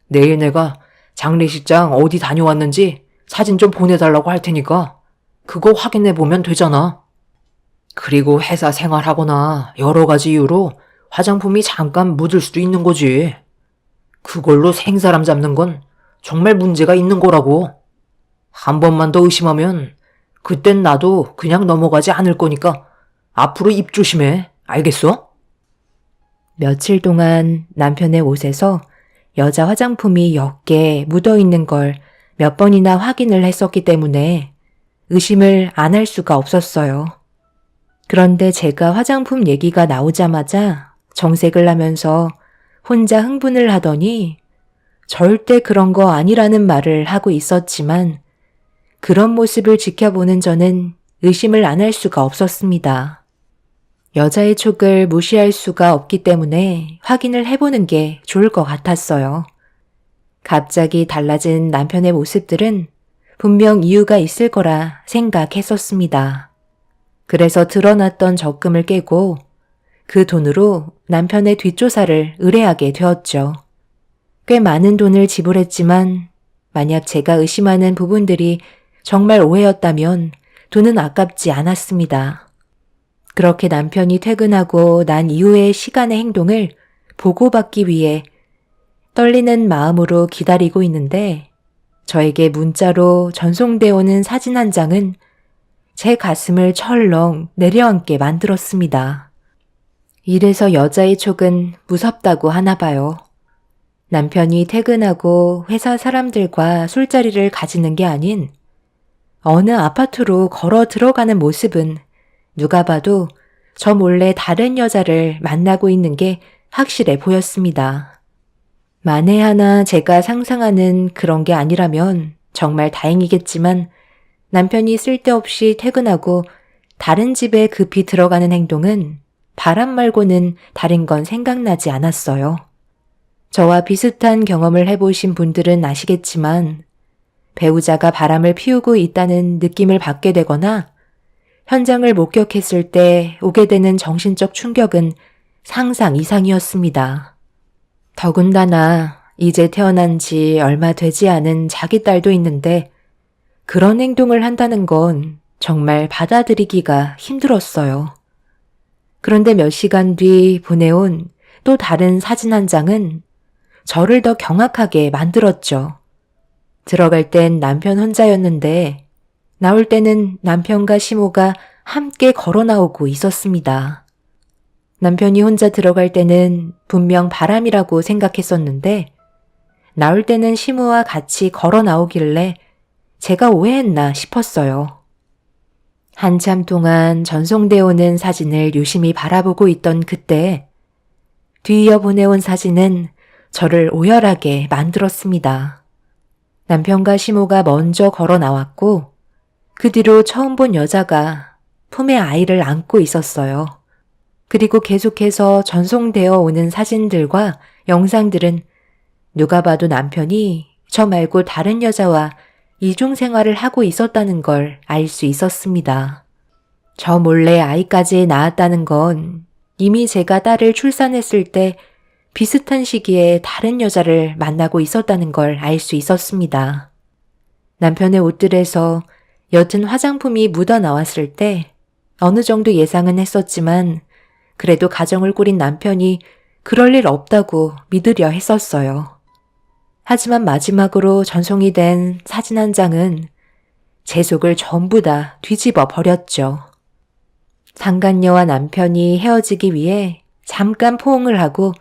내일 내가 장례식장 어디 다녀왔는지 사진 좀 보내달라고 할 테니까 그거 확인해보면 되잖아. 그리고 회사 생활하거나 여러 가지 이유로 화장품이 잠깐 묻을 수도 있는 거지. 그걸로 생사람 잡는 건 정말 문제가 있는 거라고. 한 번만 더 의심하면 그땐 나도 그냥 넘어가지 않을 거니까 앞으로 입 조심해. 알겠어? 며칠 동안 남편의 옷에서 여자 화장품이 몇 개 묻어 있는 걸 몇 번이나 확인을 했었기 때문에 의심을 안 할 수가 없었어요. 그런데 제가 화장품 얘기가 나오자마자 정색을 하면서 혼자 흥분을 하더니 절대 그런 거 아니라는 말을 하고 있었지만 그런 모습을 지켜보는 저는 의심을 안 할 수가 없었습니다. 여자의 촉을 무시할 수가 없기 때문에 확인을 해보는 게 좋을 것 같았어요. 갑자기 달라진 남편의 모습들은 분명 이유가 있을 거라 생각했었습니다. 그래서 드러났던 적금을 깨고 그 돈으로 남편의 뒷조사를 의뢰하게 되었죠. 꽤 많은 돈을 지불했지만 만약 제가 의심하는 부분들이 정말 오해였다면 돈은 아깝지 않았습니다. 그렇게 남편이 퇴근하고 난 이후의 시간의 행동을 보고받기 위해 떨리는 마음으로 기다리고 있는데 저에게 문자로 전송되어 오는 사진 한 장은 제 가슴을 철렁 내려앉게 만들었습니다. 이래서 여자의 촉은 무섭다고 하나 봐요. 남편이 퇴근하고 회사 사람들과 술자리를 가지는 게 아닌 어느 아파트로 걸어 들어가는 모습은 누가 봐도 저 몰래 다른 여자를 만나고 있는 게 확실해 보였습니다. 만에 하나 제가 상상하는 그런 게 아니라면 정말 다행이겠지만 남편이 쓸데없이 퇴근하고 다른 집에 급히 들어가는 행동은 바람 말고는 다른 건 생각나지 않았어요. 저와 비슷한 경험을 해보신 분들은 아시겠지만 배우자가 바람을 피우고 있다는 느낌을 받게 되거나 현장을 목격했을 때 오게 되는 정신적 충격은 상상 이상이었습니다. 더군다나 이제 태어난 지 얼마 되지 않은 자기 딸도 있는데 그런 행동을 한다는 건 정말 받아들이기가 힘들었어요. 그런데 몇 시간 뒤 보내온 또 다른 사진 한 장은 저를 더 경악하게 만들었죠. 들어갈 땐 남편 혼자였는데 나올 때는 남편과 시모가 함께 걸어 나오고 있었습니다. 남편이 혼자 들어갈 때는 분명 바람이라고 생각했었는데 나올 때는 시모와 같이 걸어 나오길래 제가 오해했나 싶었어요. 한참 동안 전송되어 오는 사진을 유심히 바라보고 있던 그때 뒤이어 보내온 사진은 저를 오열하게 만들었습니다. 남편과 시모가 먼저 걸어 나왔고 그 뒤로 처음 본 여자가 품에 아이를 안고 있었어요. 그리고 계속해서 전송되어 오는 사진들과 영상들은 누가 봐도 남편이 저 말고 다른 여자와 이중 생활을 하고 있었다는 걸 알 수 있었습니다. 저 몰래 아이까지 낳았다는 건 이미 제가 딸을 출산했을 때 비슷한 시기에 다른 여자를 만나고 있었다는 걸 알 수 있었습니다. 남편의 옷들에서 옅은 화장품이 묻어 나왔을 때 어느 정도 예상은 했었지만 그래도 가정을 꾸린 남편이 그럴 일 없다고 믿으려 했었어요. 하지만 마지막으로 전송이 된 사진 한 장은 제 속을 전부 다 뒤집어 버렸죠. 상간녀와 남편이 헤어지기 위해 잠깐 포옹을 하고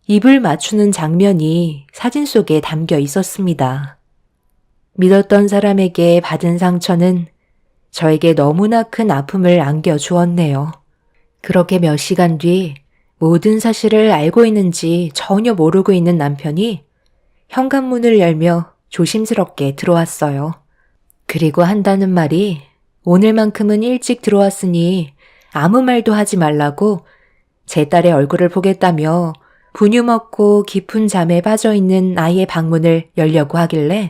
입을 맞추는 장면이 사진 속에 담겨 있었습니다. 믿었던 사람에게 받은 상처는 저에게 너무나 큰 아픔을 안겨주었네요. 그렇게 몇 시간 뒤 모든 사실을 알고 있는지 전혀 모르고 있는 남편이 현관문을 열며 조심스럽게 들어왔어요. 그리고 한다는 말이 오늘만큼은 일찍 들어왔으니 아무 말도 하지 말라고 제 딸의 얼굴을 보겠다며 분유 먹고 깊은 잠에 빠져있는 아이의 방문을 열려고 하길래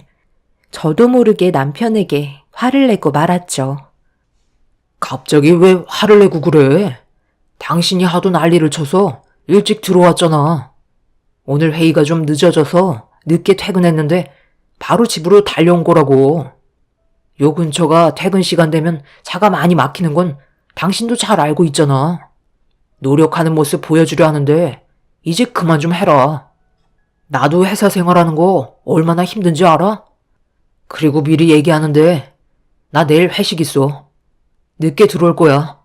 저도 모르게 남편에게 화를 내고 말았죠. 갑자기 왜 화를 내고 그래? 당신이 하도 난리를 쳐서 일찍 들어왔잖아. 오늘 회의가 좀 늦어져서 늦게 퇴근했는데 바로 집으로 달려온 거라고. 요 근처가 퇴근 시간 되면 차가 많이 막히는 건 당신도 잘 알고 있잖아. 노력하는 모습 보여주려 하는데 이제 그만 좀 해라. 나도 회사 생활하는 거 얼마나 힘든지 알아? 그리고 미리 얘기하는데 나 내일 회식 있어. 늦게 들어올 거야.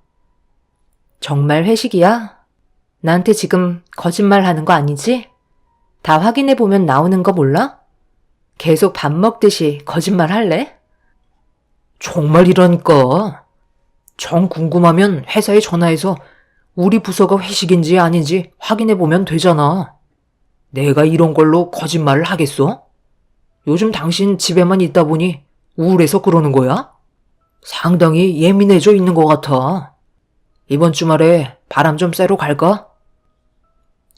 정말 회식이야? 나한테 지금 거짓말 하는 거 아니지? 다 확인해보면 나오는 거 몰라? 계속 밥 먹듯이 거짓말 할래? 정말이라니까. 정 궁금하면 회사에 전화해서 우리 부서가 회식인지 아닌지 확인해보면 되잖아. 내가 이런 걸로 거짓말을 하겠어? 요즘 당신 집에만 있다 보니 우울해서 그러는 거야? 상당히 예민해져 있는 것 같아. 이번 주말에 바람 좀 쐬러 갈까?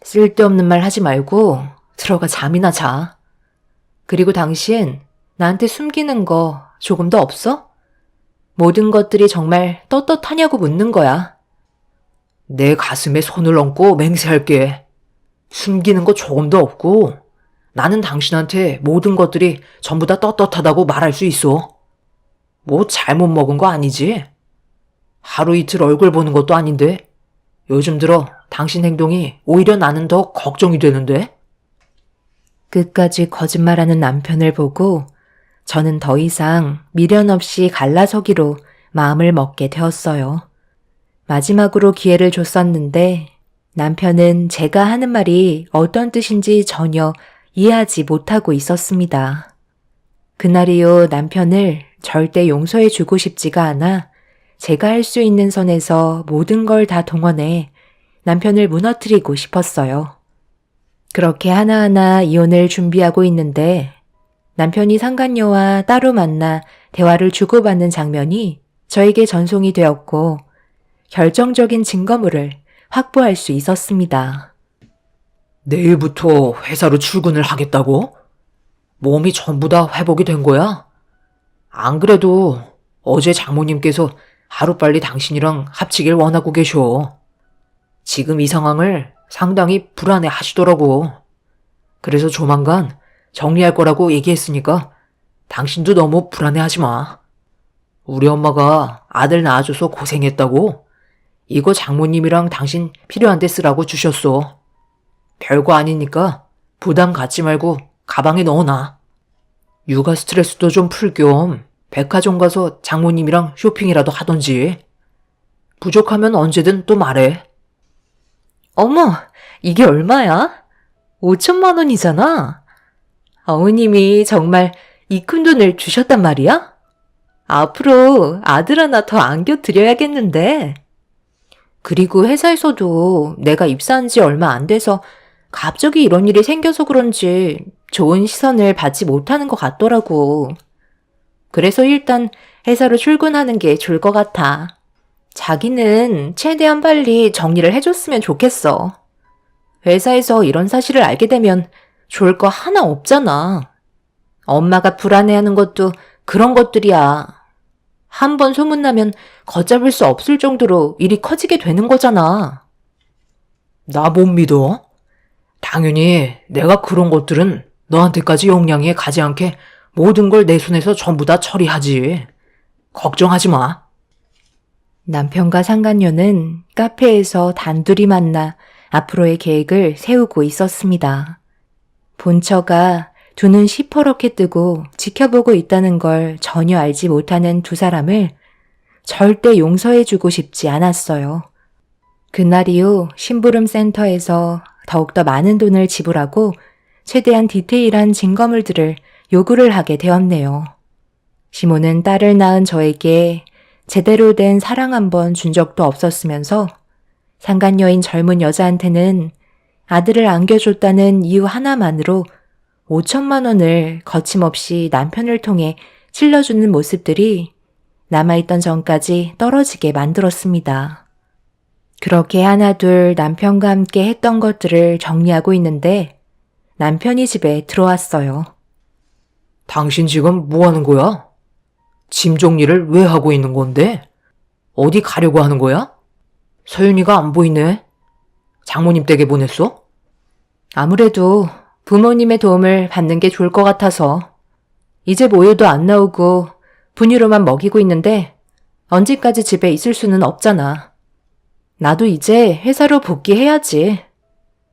쓸데없는 말 하지 말고 들어가 잠이나 자. 그리고 당신 나한테 숨기는 거 조금도 없어? 모든 것들이 정말 떳떳하냐고 묻는 거야. 내 가슴에 손을 얹고 맹세할게. 숨기는 거 조금도 없고 나는 당신한테 모든 것들이 전부 다 떳떳하다고 말할 수 있어. 뭐 잘못 먹은 거 아니지? 하루 이틀 얼굴 보는 것도 아닌데 요즘 들어 당신 행동이 오히려 나는 더 걱정이 되는데? 끝까지 거짓말하는 남편을 보고 저는 더 이상 미련 없이 갈라서기로 마음을 먹게 되었어요. 마지막으로 기회를 줬었는데 남편은 제가 하는 말이 어떤 뜻인지 전혀 이해하지 못하고 있었습니다. 그날 이후 남편을 절대 용서해 주고 싶지가 않아 제가 할 수 있는 선에서 모든 걸 다 동원해 남편을 무너뜨리고 싶었어요. 그렇게 하나하나 이혼을 준비하고 있는데 남편이 상간녀와 따로 만나 대화를 주고받는 장면이 저에게 전송이 되었고 결정적인 증거물을 확보할 수 있었습니다. 내일부터 회사로 출근을 하겠다고? 몸이 전부 다 회복이 된 거야? 안 그래도 어제 장모님께서 하루빨리 당신이랑 합치길 원하고 계셔. 지금 이 상황을 상당히 불안해 하시더라고. 그래서 조만간 정리할 거라고 얘기했으니까 당신도 너무 불안해 하지 마. 우리 엄마가 아들 낳아줘서 고생했다고 이거 장모님이랑 당신 필요한 데 쓰라고 주셨어. 별거 아니니까 부담 갖지 말고 가방에 넣어놔. 육아 스트레스도 좀 풀 겸 백화점 가서 장모님이랑 쇼핑이라도 하던지. 부족하면 언제든 또 말해. 어머, 이게 얼마야? 5천만 원이잖아. 어머님이 정말 이 큰 돈을 주셨단 말이야? 앞으로 아들 하나 더 안겨드려야겠는데. 그리고 회사에서도 내가 입사한 지 얼마 안 돼서 갑자기 이런 일이 생겨서 그런지 좋은 시선을 받지 못하는 것 같더라고. 그래서 일단 회사로 출근하는 게 좋을 것 같아. 자기는 최대한 빨리 정리를 해줬으면 좋겠어. 회사에서 이런 사실을 알게 되면 좋을 거 하나 없잖아. 엄마가 불안해하는 것도 그런 것들이야. 한 번 소문나면 걷잡을 수 없을 정도로 일이 커지게 되는 거잖아. 나 못 믿어? 당연히 내가 그런 것들은 너한테까지 영향이 가지 않게 모든 걸 내 손에서 전부 다 처리하지. 걱정하지 마. 남편과 상간녀는 카페에서 단둘이 만나 앞으로의 계획을 세우고 있었습니다. 본처가 두 눈 시퍼렇게 뜨고 지켜보고 있다는 걸 전혀 알지 못하는 두 사람을 절대 용서해주고 싶지 않았어요. 그날 이후 심부름 센터에서 더욱더 많은 돈을 지불하고 최대한 디테일한 증거물들을 요구를 하게 되었네요. 시모는 딸을 낳은 저에게 제대로 된 사랑 한 번 준 적도 없었으면서 상간녀인 젊은 여자한테는 아들을 안겨줬다는 이유 하나만으로 5천만 원을 거침없이 남편을 통해 찔러주는 모습들이 남아있던 전까지 떨어지게 만들었습니다. 그렇게 하나둘 남편과 함께 했던 것들을 정리하고 있는데 남편이 집에 들어왔어요. 당신 지금 뭐 하는 거야? 짐 정리를 왜 하고 있는 건데? 어디 가려고 하는 거야? 서윤이가 안 보이네. 장모님 댁에 보냈어? 아무래도 부모님의 도움을 받는 게 좋을 것 같아서 이제 모유도 안 나오고 분유로만 먹이고 있는데 언제까지 집에 있을 수는 없잖아. 나도 이제 회사로 복귀해야지.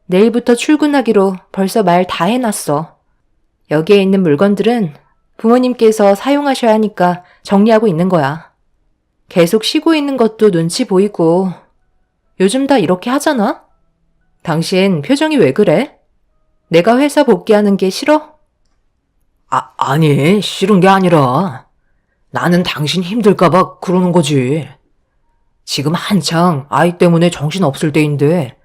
내일부터 출근하기로 벌써 말 다 해놨어. 여기에 있는 물건들은 부모님께서 사용하셔야 하니까 정리하고 있는 거야. 계속 쉬고 있는 것도 눈치 보이고 요즘 다 이렇게 하잖아? 당신 표정이 왜 그래? 내가 회사 복귀하는 게 싫어? 아니, 싫은 게 아니라 나는 당신 힘들까봐 그러는 거지. 지금 한창 아이 때문에 정신 없을 때인데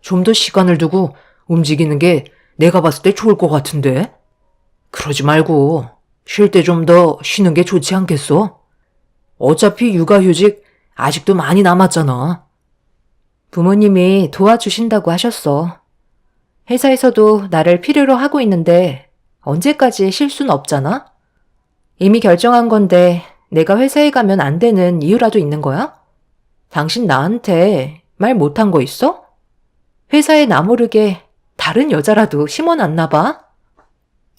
좀 더 시간을 두고 움직이는 게 내가 봤을 때 좋을 것 같은데? 그러지 말고 쉴 때 좀 더 쉬는 게 좋지 않겠어? 어차피 육아휴직 아직도 많이 남았잖아. 부모님이 도와주신다고 하셨어. 회사에서도 나를 필요로 하고 있는데 언제까지 쉴 순 없잖아? 이미 결정한 건데 내가 회사에 가면 안 되는 이유라도 있는 거야? 당신 나한테 말 못한 거 있어? 회사에 나 모르게 다른 여자라도 심어놨나 봐?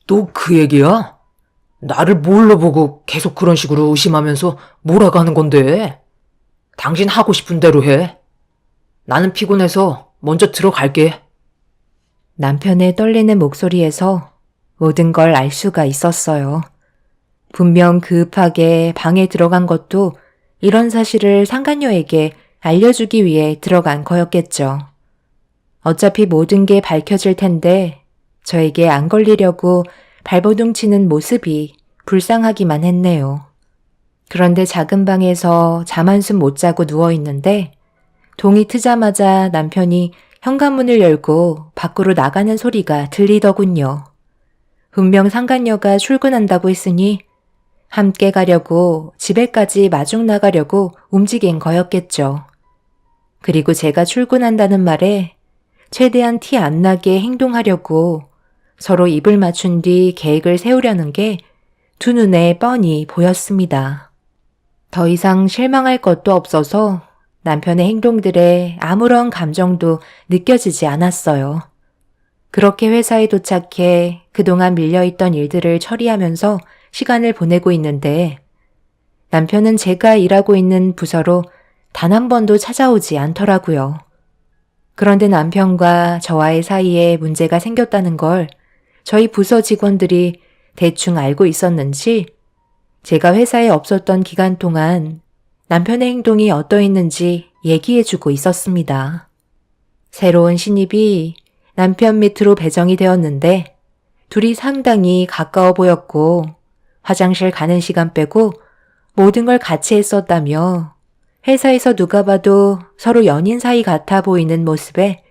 또 그 얘기야? 나를 뭘로 보고 계속 그런 식으로 의심하면서 몰아가는 건데. 당신 하고 싶은 대로 해. 나는 피곤해서 먼저 들어갈게. 남편의 떨리는 목소리에서 모든 걸 알 수가 있었어요. 분명 급하게 방에 들어간 것도 이런 사실을 상간녀에게 알려주기 위해 들어간 거였겠죠. 어차피 모든 게 밝혀질 텐데 저에게 안 걸리려고 발버둥 치는 모습이 불쌍하기만 했네요. 그런데 작은 방에서 잠 한숨 못 자고 누워있는데 동이 트자마자 남편이 현관문을 열고 밖으로 나가는 소리가 들리더군요. 분명 상간녀가 출근한다고 했으니 함께 가려고 집에까지 마중 나가려고 움직인 거였겠죠. 그리고 제가 출근한다는 말에 최대한 티 안 나게 행동하려고 서로 입을 맞춘 뒤 계획을 세우려는 게 두 눈에 뻔히 보였습니다. 더 이상 실망할 것도 없어서 남편의 행동들에 아무런 감정도 느껴지지 않았어요. 그렇게 회사에 도착해 그동안 밀려있던 일들을 처리하면서 시간을 보내고 있는데 남편은 제가 일하고 있는 부서로 단 한 번도 찾아오지 않더라고요. 그런데 남편과 저와의 사이에 문제가 생겼다는 걸 저희 부서 직원들이 대충 알고 있었는지 제가 회사에 없었던 기간 동안 남편의 행동이 어떠했는지 얘기해주고 있었습니다. 새로운 신입이 남편 밑으로 배정이 되었는데 둘이 상당히 가까워 보였고 화장실 가는 시간 빼고 모든 걸 같이 했었다며 회사에서 누가 봐도 서로 연인 사이 같아 보이는 모습에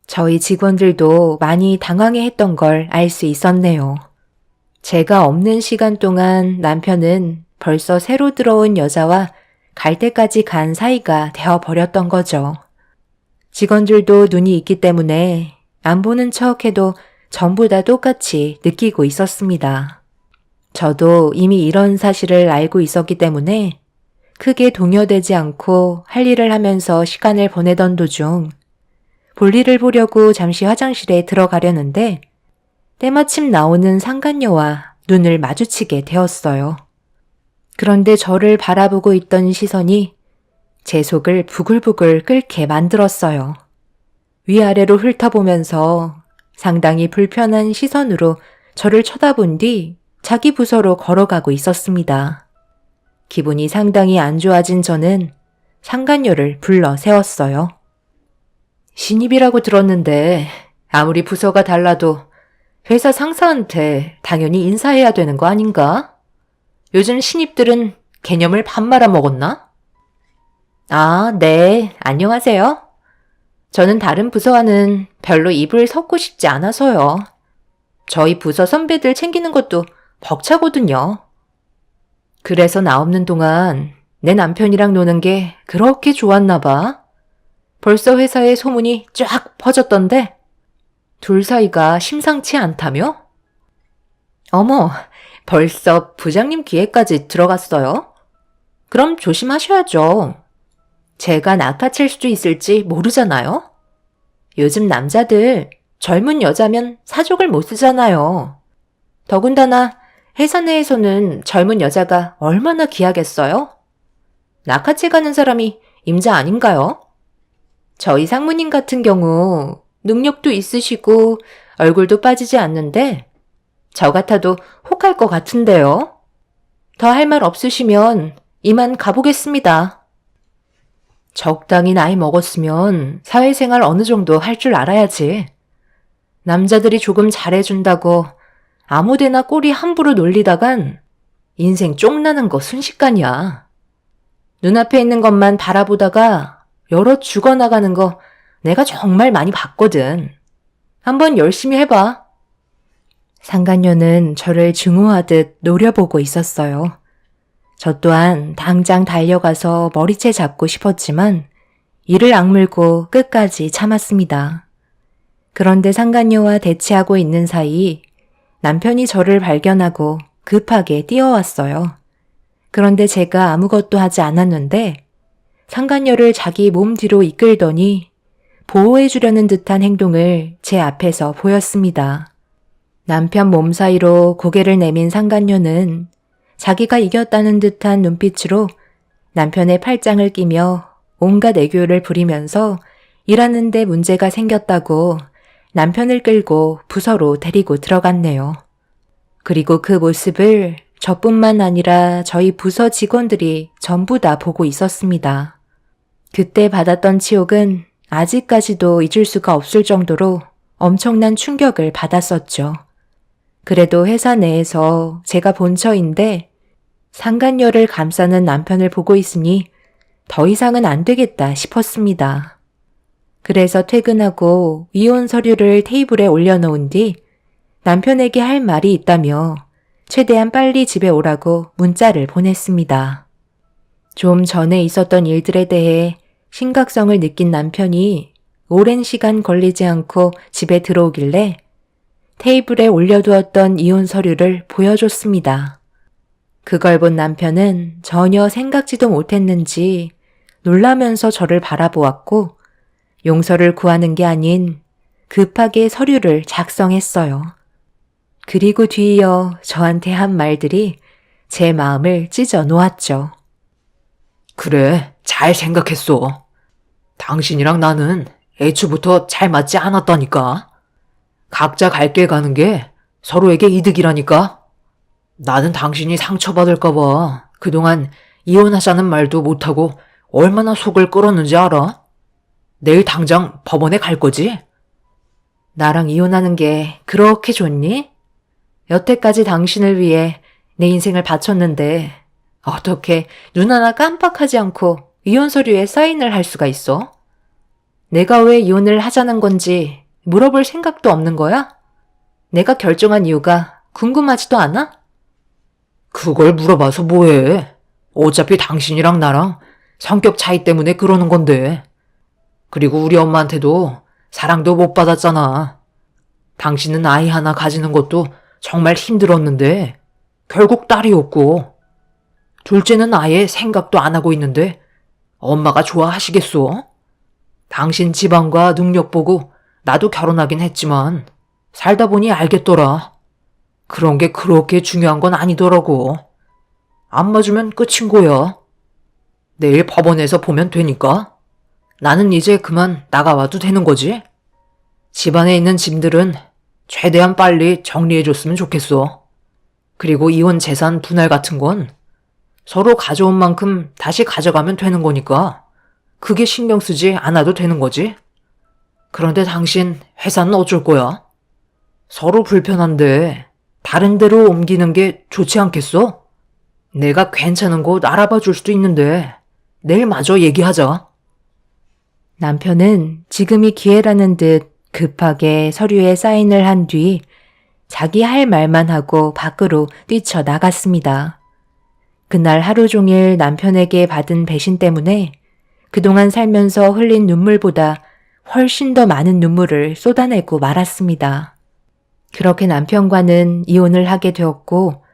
저희 직원들도 많이 당황해했던 걸 알 수 있었네요. 제가 없는 시간 동안 남편은 벌써 새로 들어온 여자와 갈 때까지 간 사이가 되어버렸던 거죠. 직원들도 눈이 있기 때문에 안 보는 척해도 전부 다 똑같이 느끼고 있었습니다. 저도 이미 이런 사실을 알고 있었기 때문에 크게 동요되지 않고 할 일을 하면서 시간을 보내던 도중 볼일을 보려고 잠시 화장실에 들어가려는데 때마침 나오는 상간녀와 눈을 마주치게 되었어요. 그런데 저를 바라보고 있던 시선이 제 속을 부글부글 끓게 만들었어요. 위아래로 훑어보면서 상당히 불편한 시선으로 저를 쳐다본 뒤 자기 부서로 걸어가고 있었습니다. 기분이 상당히 안 좋아진 저는 상간녀를 불러 세웠어요. 신입이라고 들었는데 아무리 부서가 달라도 회사 상사한테 당연히 인사해야 되는 거 아닌가? 요즘 신입들은 개념을 밥 말아먹었나? 아, 네, 안녕하세요. 저는 다른 부서와는 별로 입을 섞고 싶지 않아서요. 저희 부서 선배들 챙기는 것도 벅차거든요. 그래서 나 없는 동안 내 남편이랑 노는 게 그렇게 좋았나 봐. 벌써 회사에 소문이 쫙 퍼졌던데 둘 사이가 심상치 않다며? 어머, 벌써 부장님 귀에까지 들어갔어요? 그럼 조심하셔야죠. 제가 낚아챌 수도 있을지 모르잖아요? 요즘 남자들 젊은 여자면 사족을 못 쓰잖아요. 더군다나 회사 내에서는 젊은 여자가 얼마나 귀하겠어요? 낚아채 가는 사람이 임자 아닌가요? 저희 상무님 같은 경우 능력도 있으시고 얼굴도 빠지지 않는데 저 같아도 혹할 것 같은데요. 더 할 말 없으시면 이만 가보겠습니다. 적당히 나이 먹었으면 사회생활 어느 정도 할 줄 알아야지. 남자들이 조금 잘해준다고 아무데나 꼬리 함부로 놀리다간 인생 쫑나는 거 순식간이야. 눈앞에 있는 것만 바라보다가 여러 죽어나가는 거 내가 정말 많이 봤거든. 한번 열심히 해봐. 상간녀는 저를 증오하듯 노려보고 있었어요. 저 또한 당장 달려가서 머리채 잡고 싶었지만 이를 악물고 끝까지 참았습니다. 그런데 상간녀와 대치하고 있는 사이 남편이 저를 발견하고 급하게 뛰어왔어요. 그런데 제가 아무것도 하지 않았는데 상간녀를 자기 몸 뒤로 이끌더니 보호해주려는 듯한 행동을 제 앞에서 보였습니다. 남편 몸 사이로 고개를 내민 상간녀는 자기가 이겼다는 듯한 눈빛으로 남편의 팔짱을 끼며 온갖 애교를 부리면서 일하는데 문제가 생겼다고 남편을 끌고 부서로 데리고 들어갔네요. 그리고 그 모습을 저뿐만 아니라 저희 부서 직원들이 전부 다 보고 있었습니다. 그때 받았던 치욕은 아직까지도 잊을 수가 없을 정도로 엄청난 충격을 받았었죠. 그래도 회사 내에서 제가 본처인데 상간녀를 감싸는 남편을 보고 있으니 더 이상은 안 되겠다 싶었습니다. 그래서 퇴근하고 이혼 서류를 테이블에 올려놓은 뒤 남편에게 할 말이 있다며 최대한 빨리 집에 오라고 문자를 보냈습니다. 좀 전에 있었던 일들에 대해 심각성을 느낀 남편이 오랜 시간 걸리지 않고 집에 들어오길래 테이블에 올려두었던 이혼 서류를 보여줬습니다. 그걸 본 남편은 전혀 생각지도 못했는지 놀라면서 저를 바라보았고 용서를 구하는 게 아닌 급하게 서류를 작성했어요. 그리고 뒤이어 저한테 한 말들이 제 마음을 찢어 놓았죠. 그래, 잘 생각했어. 당신이랑 나는 애초부터 잘 맞지 않았다니까. 각자 갈 길 가는 게 서로에게 이득이라니까. 나는 당신이 상처받을까봐 그동안 이혼하자는 말도 못하고 얼마나 속을 끓었는지 알아? 내일 당장 법원에 갈 거지? 나랑 이혼하는 게 그렇게 좋니? 여태까지 당신을 위해 내 인생을 바쳤는데 어떻게 눈 하나 깜빡하지 않고 이혼 서류에 사인을 할 수가 있어? 내가 왜 이혼을 하자는 건지 물어볼 생각도 없는 거야? 내가 결정한 이유가 궁금하지도 않아? 그걸 물어봐서 뭐해? 어차피 당신이랑 나랑 성격 차이 때문에 그러는 건데. 그리고 우리 엄마한테도 사랑도 못 받았잖아. 당신은 아이 하나 가지는 것도 정말 힘들었는데 결국 딸이었고. 둘째는 아예 생각도 안 하고 있는데 엄마가 좋아하시겠소? 당신 지방과 능력 보고 나도 결혼하긴 했지만 살다 보니 알겠더라. 그런 게 그렇게 중요한 건 아니더라고. 안 맞으면 끝인 거야. 내일 법원에서 보면 되니까. 나는 이제 그만 나가와도 되는 거지. 집안에 있는 짐들은 최대한 빨리 정리해줬으면 좋겠어. 그리고 이혼 재산 분할 같은 건 서로 가져온 만큼 다시 가져가면 되는 거니까 그게 신경 쓰지 않아도 되는 거지. 그런데 당신 회사는 어쩔 거야? 서로 불편한데 다른 데로 옮기는 게 좋지 않겠어? 내가 괜찮은 곳 알아봐 줄 수도 있는데 내일 마저 얘기하자. 남편은 지금이 기회라는 듯 급하게 서류에 사인을 한 뒤 자기 할 말만 하고 밖으로 뛰쳐나갔습니다. 그날 하루 종일 남편에게 받은 배신 때문에 그동안 살면서 흘린 눈물보다 훨씬 더 많은 눈물을 쏟아내고 말았습니다. 그렇게 남편과는 이혼을 하게 되었고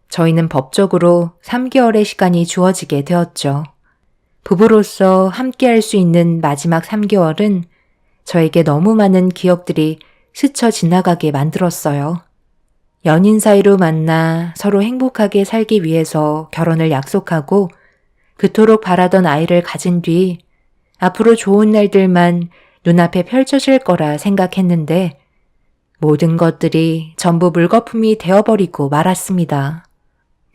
저희는 법적으로 3개월의 시간이 주어지게 되었죠. 부부로서 함께할 수 있는 마지막 3개월은 저에게 너무 많은 기억들이 스쳐 지나가게 만들었어요. 연인 사이로 만나 서로 행복하게 살기 위해서 결혼을 약속하고 그토록 바라던 아이를 가진 뒤 앞으로 좋은 날들만 눈앞에 펼쳐질 거라 생각했는데 모든 것들이 전부 물거품이 되어버리고 말았습니다.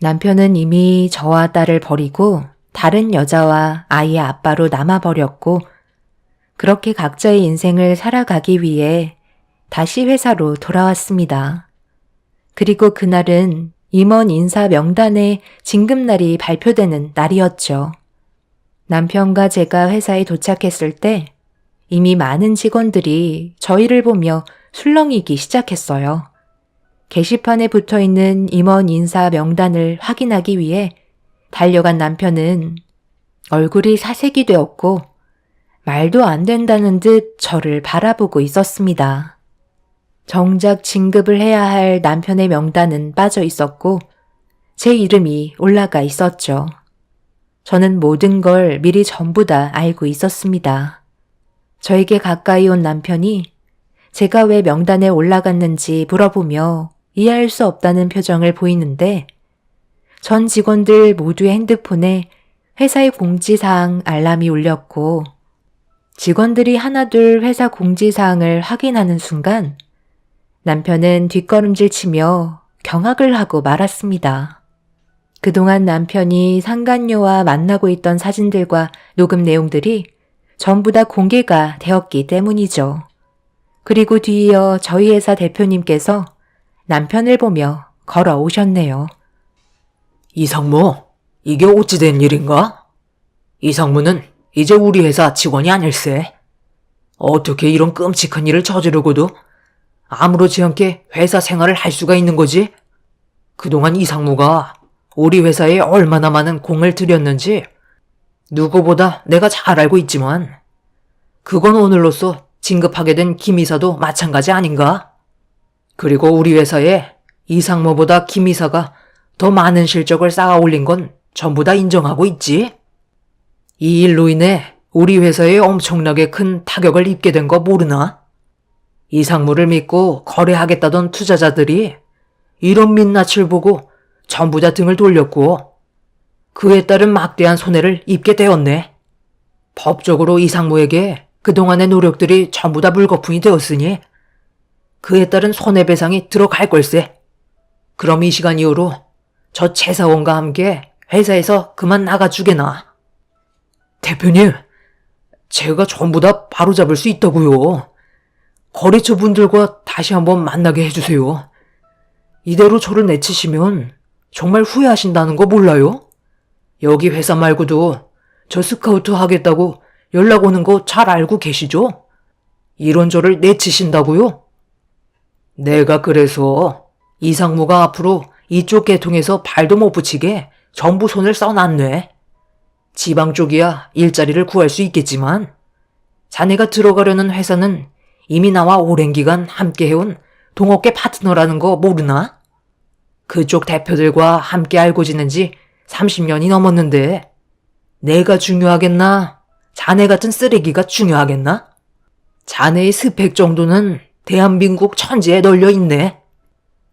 남편은 이미 저와 딸을 버리고 다른 여자와 아이의 아빠로 남아버렸고 그렇게 각자의 인생을 살아가기 위해 다시 회사로 돌아왔습니다. 그리고 그날은 임원 인사 명단에 진급날이 발표되는 날이었죠. 남편과 제가 회사에 도착했을 때 이미 많은 직원들이 저희를 보며 술렁이기 시작했어요. 게시판에 붙어있는 임원 인사 명단을 확인하기 위해 달려간 남편은 얼굴이 사색이 되었고 말도 안 된다는 듯 저를 바라보고 있었습니다. 정작 진급을 해야 할 남편의 명단은 빠져 있었고 제 이름이 올라가 있었죠. 저는 모든 걸 미리 전부 다 알고 있었습니다. 저에게 가까이 온 남편이 제가 왜 명단에 올라갔는지 물어보며 이해할 수 없다는 표정을 보이는데 전 직원들 모두의 핸드폰에 회사의 공지사항 알람이 울렸고 직원들이 하나둘 회사 공지사항을 확인하는 순간 남편은 뒷걸음질 치며 경악을 하고 말았습니다. 그동안 남편이 상간녀와 만나고 있던 사진들과 녹음 내용들이 전부 다 공개가 되었기 때문이죠. 그리고 뒤이어 저희 회사 대표님께서 남편을 보며 걸어오셨네요. 이상무, 이게 어찌 된 일인가? 이상무는 이제 우리 회사 직원이 아닐세. 어떻게 이런 끔찍한 일을 저지르고도 아무렇지 않게 회사 생활을 할 수가 있는 거지? 그동안 이상무가 우리 회사에 얼마나 많은 공을 들였는지 누구보다 내가 잘 알고 있지만 그건 오늘로써 진급하게 된 김 이사도 마찬가지 아닌가? 그리고 우리 회사에 이상무보다 김 이사가 더 많은 실적을 쌓아 올린 건 전부 다 인정하고 있지? 이 일로 인해 우리 회사에 엄청나게 큰 타격을 입게 된 거 모르나? 이상무를 믿고 거래하겠다던 투자자들이 이런 민낯을 보고 전부 다 등을 돌렸고 그에 따른 막대한 손해를 입게 되었네. 법적으로 이상무에게 그동안의 노력들이 전부 다 물거품이 되었으니 그에 따른 손해배상이 들어갈 걸세. 그럼 이 시간 이후로 저 채사원과 함께 회사에서 그만 나가주게나. 대표님, 제가 전부 다 바로잡을 수 있다고요. 거래처 분들과 다시 한번 만나게 해주세요. 이대로 저를 내치시면 정말 후회하신다는 거 몰라요? 여기 회사 말고도 저 스카우트 하겠다고 연락 오는 거 잘 알고 계시죠? 이런 저를 내치신다고요? 내가 그래서 이상무가 앞으로 이쪽 계통에서 발도 못 붙이게 전부 손을 써놨네. 지방 쪽이야 일자리를 구할 수 있겠지만 자네가 들어가려는 회사는 이미 나와 오랜 기간 함께 해온 동업계 파트너라는 거 모르나? 그쪽 대표들과 함께 알고 지낸 지 30년이 넘었는데 내가 중요하겠나? 자네 같은 쓰레기가 중요하겠나? 자네의 스펙 정도는 대한민국 천지에 널려 있네.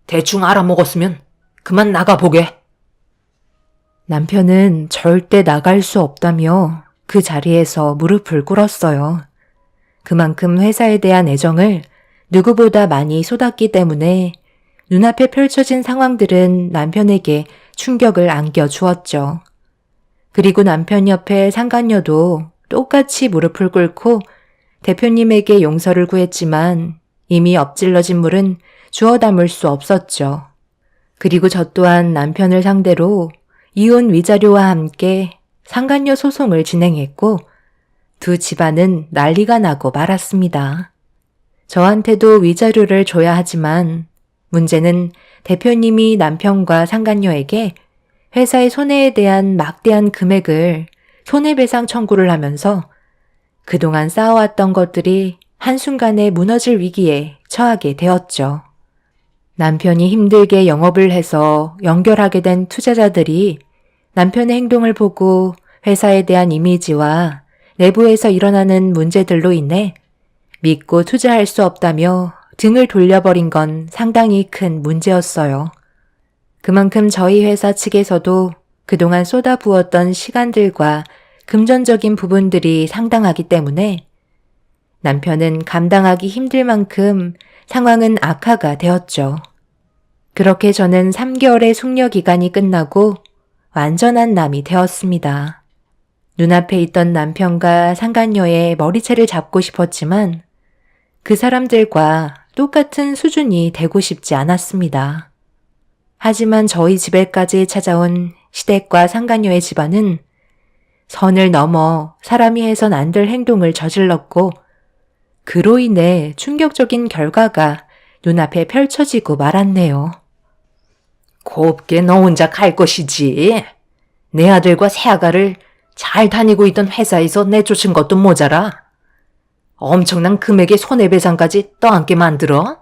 대충 알아먹었으면 그만 나가보게. 남편은 절대 나갈 수 없다며 그 자리에서 무릎을 꿇었어요. 그만큼 회사에 대한 애정을 누구보다 많이 쏟았기 때문에 눈앞에 펼쳐진 상황들은 남편에게 충격을 안겨주었죠. 그리고 남편 옆에 상간녀도 똑같이 무릎을 꿇고 대표님에게 용서를 구했지만 이미 엎질러진 물은 주워 담을 수 없었죠. 그리고 저 또한 남편을 상대로 이혼 위자료와 함께 상간녀 소송을 진행했고 두 집안은 난리가 나고 말았습니다. 저한테도 위자료를 줘야 하지만 문제는 대표님이 남편과 상간녀에게 회사의 손해에 대한 막대한 금액을 손해배상 청구를 하면서 그동안 쌓아왔던 것들이 한순간에 무너질 위기에 처하게 되었죠. 남편이 힘들게 영업을 해서 연결하게 된 투자자들이 남편의 행동을 보고 회사에 대한 이미지와 내부에서 일어나는 문제들로 인해 믿고 투자할 수 없다며 등을 돌려버린 건 상당히 큰 문제였어요. 그만큼 저희 회사 측에서도 그동안 쏟아부었던 시간들과 금전적인 부분들이 상당하기 때문에 남편은 감당하기 힘들 만큼 상황은 악화가 되었죠. 그렇게 저는 3개월의 숙려 기간이 끝나고 완전한 남이 되었습니다. 눈앞에 있던 남편과 상간녀의 머리채를 잡고 싶었지만 그 사람들과 똑같은 수준이 되고 싶지 않았습니다. 하지만 저희 집에까지 찾아온 시댁과 상간녀의 집안은 선을 넘어 사람이 해선 안 될 행동을 저질렀고 그로 인해 충격적인 결과가 눈앞에 펼쳐지고 말았네요. 곱게 너 혼자 갈 것이지. 내 아들과 새아가를 잘 다니고 있던 회사에서 내쫓은 것도 모자라. 엄청난 금액의 손해배상까지 떠안게 만들어?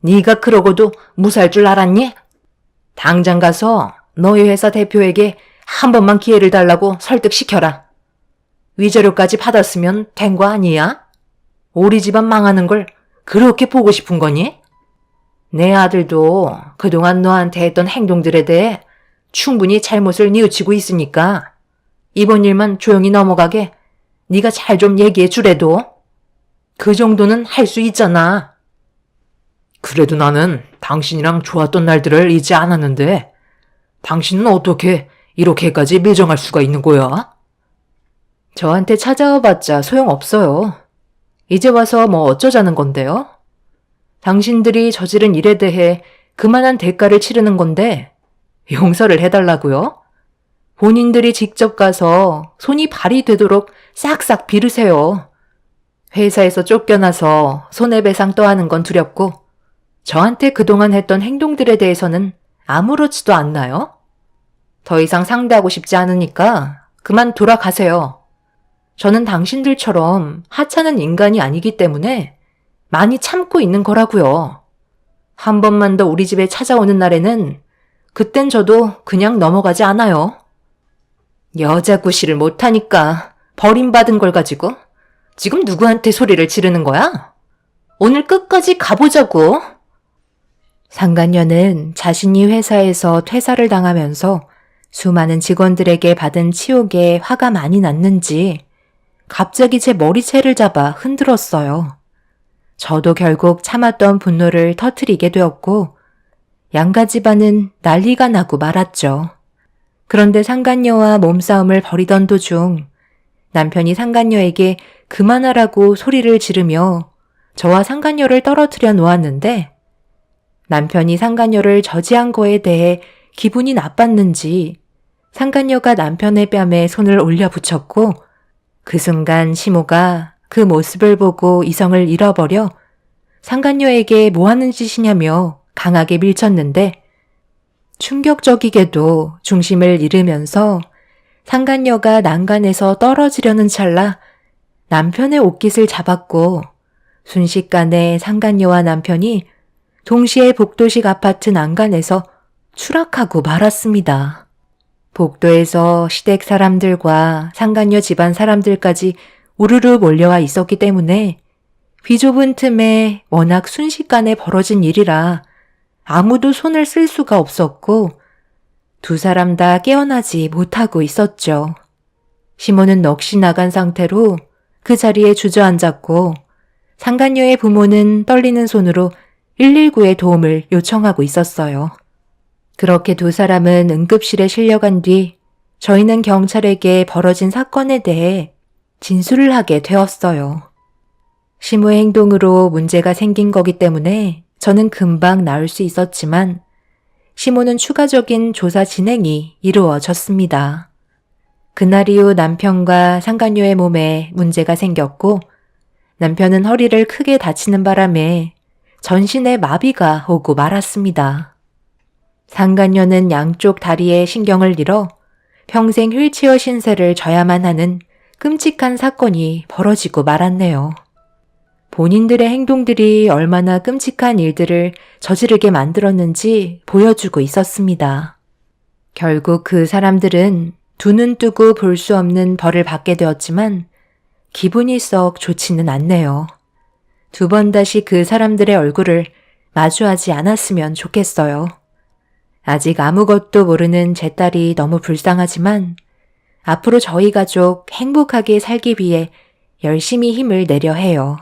네가 그러고도 무사할 줄 알았니? 당장 가서 너희 회사 대표에게 한 번만 기회를 달라고 설득시켜라. 위자료까지 받았으면 된 거 아니야? 우리 집안 망하는 걸 그렇게 보고 싶은 거니? 내 아들도 그동안 너한테 했던 행동들에 대해 충분히 잘못을 뉘우치고 있으니까 이번 일만 조용히 넘어가게 네가 잘 좀 얘기해 주래도. 그 정도는 할 수 있잖아. 그래도 나는 당신이랑 좋았던 날들을 잊지 않았는데 당신은 어떻게 이렇게까지 밀정할 수가 있는 거야? 저한테 찾아와 봤자 소용없어요. 이제 와서 뭐 어쩌자는 건데요? 당신들이 저지른 일에 대해 그만한 대가를 치르는 건데 용서를 해달라고요? 본인들이 직접 가서 손이 발이 되도록 싹싹 비르세요. 회사에서 쫓겨나서 손해배상 떠하는 건 두렵고 저한테 그동안 했던 행동들에 대해서는 아무렇지도 않나요? 더 이상 상대하고 싶지 않으니까 그만 돌아가세요. 저는 당신들처럼 하찮은 인간이 아니기 때문에 많이 참고 있는 거라고요. 한 번만 더 우리 집에 찾아오는 날에는 그땐 저도 그냥 넘어가지 않아요. 여자 구실을 못하니까 버림받은 걸 가지고 지금 누구한테 소리를 지르는 거야? 오늘 끝까지 가보자고. 상간녀는 자신이 회사에서 퇴사를 당하면서 수많은 직원들에게 받은 치욕에 화가 많이 났는지 갑자기 제 머리채를 잡아 흔들었어요. 저도 결국 참았던 분노를 터뜨리게 되었고 양가 집안은 난리가 나고 말았죠. 그런데 상간녀와 몸싸움을 벌이던 도중 남편이 상간녀에게 그만하라고 소리를 지르며 저와 상간녀를 떨어뜨려 놓았는데 남편이 상간녀를 저지한 거에 대해 기분이 나빴는지 상간녀가 남편의 뺨에 손을 올려 붙였고 그 순간 시모가 그 모습을 보고 이성을 잃어버려 상간녀에게 뭐 하는 짓이냐며 강하게 밀쳤는데 충격적이게도 중심을 잃으면서 상간녀가 난간에서 떨어지려는 찰나 남편의 옷깃을 잡았고 순식간에 상간녀와 남편이 동시에 복도식 아파트 난간에서 추락하고 말았습니다. 복도에서 시댁 사람들과 상간녀 집안 사람들까지 우르르 몰려와 있었기 때문에 비좁은 틈에 워낙 순식간에 벌어진 일이라 아무도 손을 쓸 수가 없었고 두 사람 다 깨어나지 못하고 있었죠. 시모는 넋이 나간 상태로 그 자리에 주저앉았고 상간녀의 부모는 떨리는 손으로 119에 도움을 요청하고 있었어요. 그렇게 두 사람은 응급실에 실려간 뒤 저희는 경찰에게 벌어진 사건에 대해 진술을 하게 되었어요. 시모의 행동으로 문제가 생긴 거기 때문에 저는 금방 나을 수 있었지만 시모는 추가적인 조사 진행이 이루어졌습니다. 그날 이후 남편과 상간녀의 몸에 문제가 생겼고 남편은 허리를 크게 다치는 바람에 전신에 마비가 오고 말았습니다. 상간녀는 양쪽 다리에 신경을 잃어 평생 휠체어 신세를 져야만 하는 끔찍한 사건이 벌어지고 말았네요. 본인들의 행동들이 얼마나 끔찍한 일들을 저지르게 만들었는지 보여주고 있었습니다. 결국 그 사람들은 두 눈 뜨고 볼 수 없는 벌을 받게 되었지만 기분이 썩 좋지는 않네요. 두 번 다시 그 사람들의 얼굴을 마주하지 않았으면 좋겠어요. 아직 아무것도 모르는 제 딸이 너무 불쌍하지만 앞으로 저희 가족 행복하게 살기 위해 열심히 힘을 내려 해요.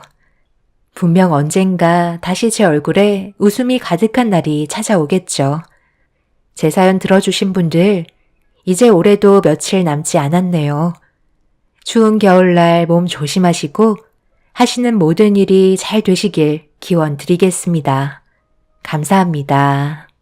분명 언젠가 다시 제 얼굴에 웃음이 가득한 날이 찾아오겠죠. 제 사연 들어주신 분들, 이제 올해도 며칠 남지 않았네요. 추운 겨울날 몸 조심하시고 하시는 모든 일이 잘 되시길 기원 드리겠습니다. 감사합니다.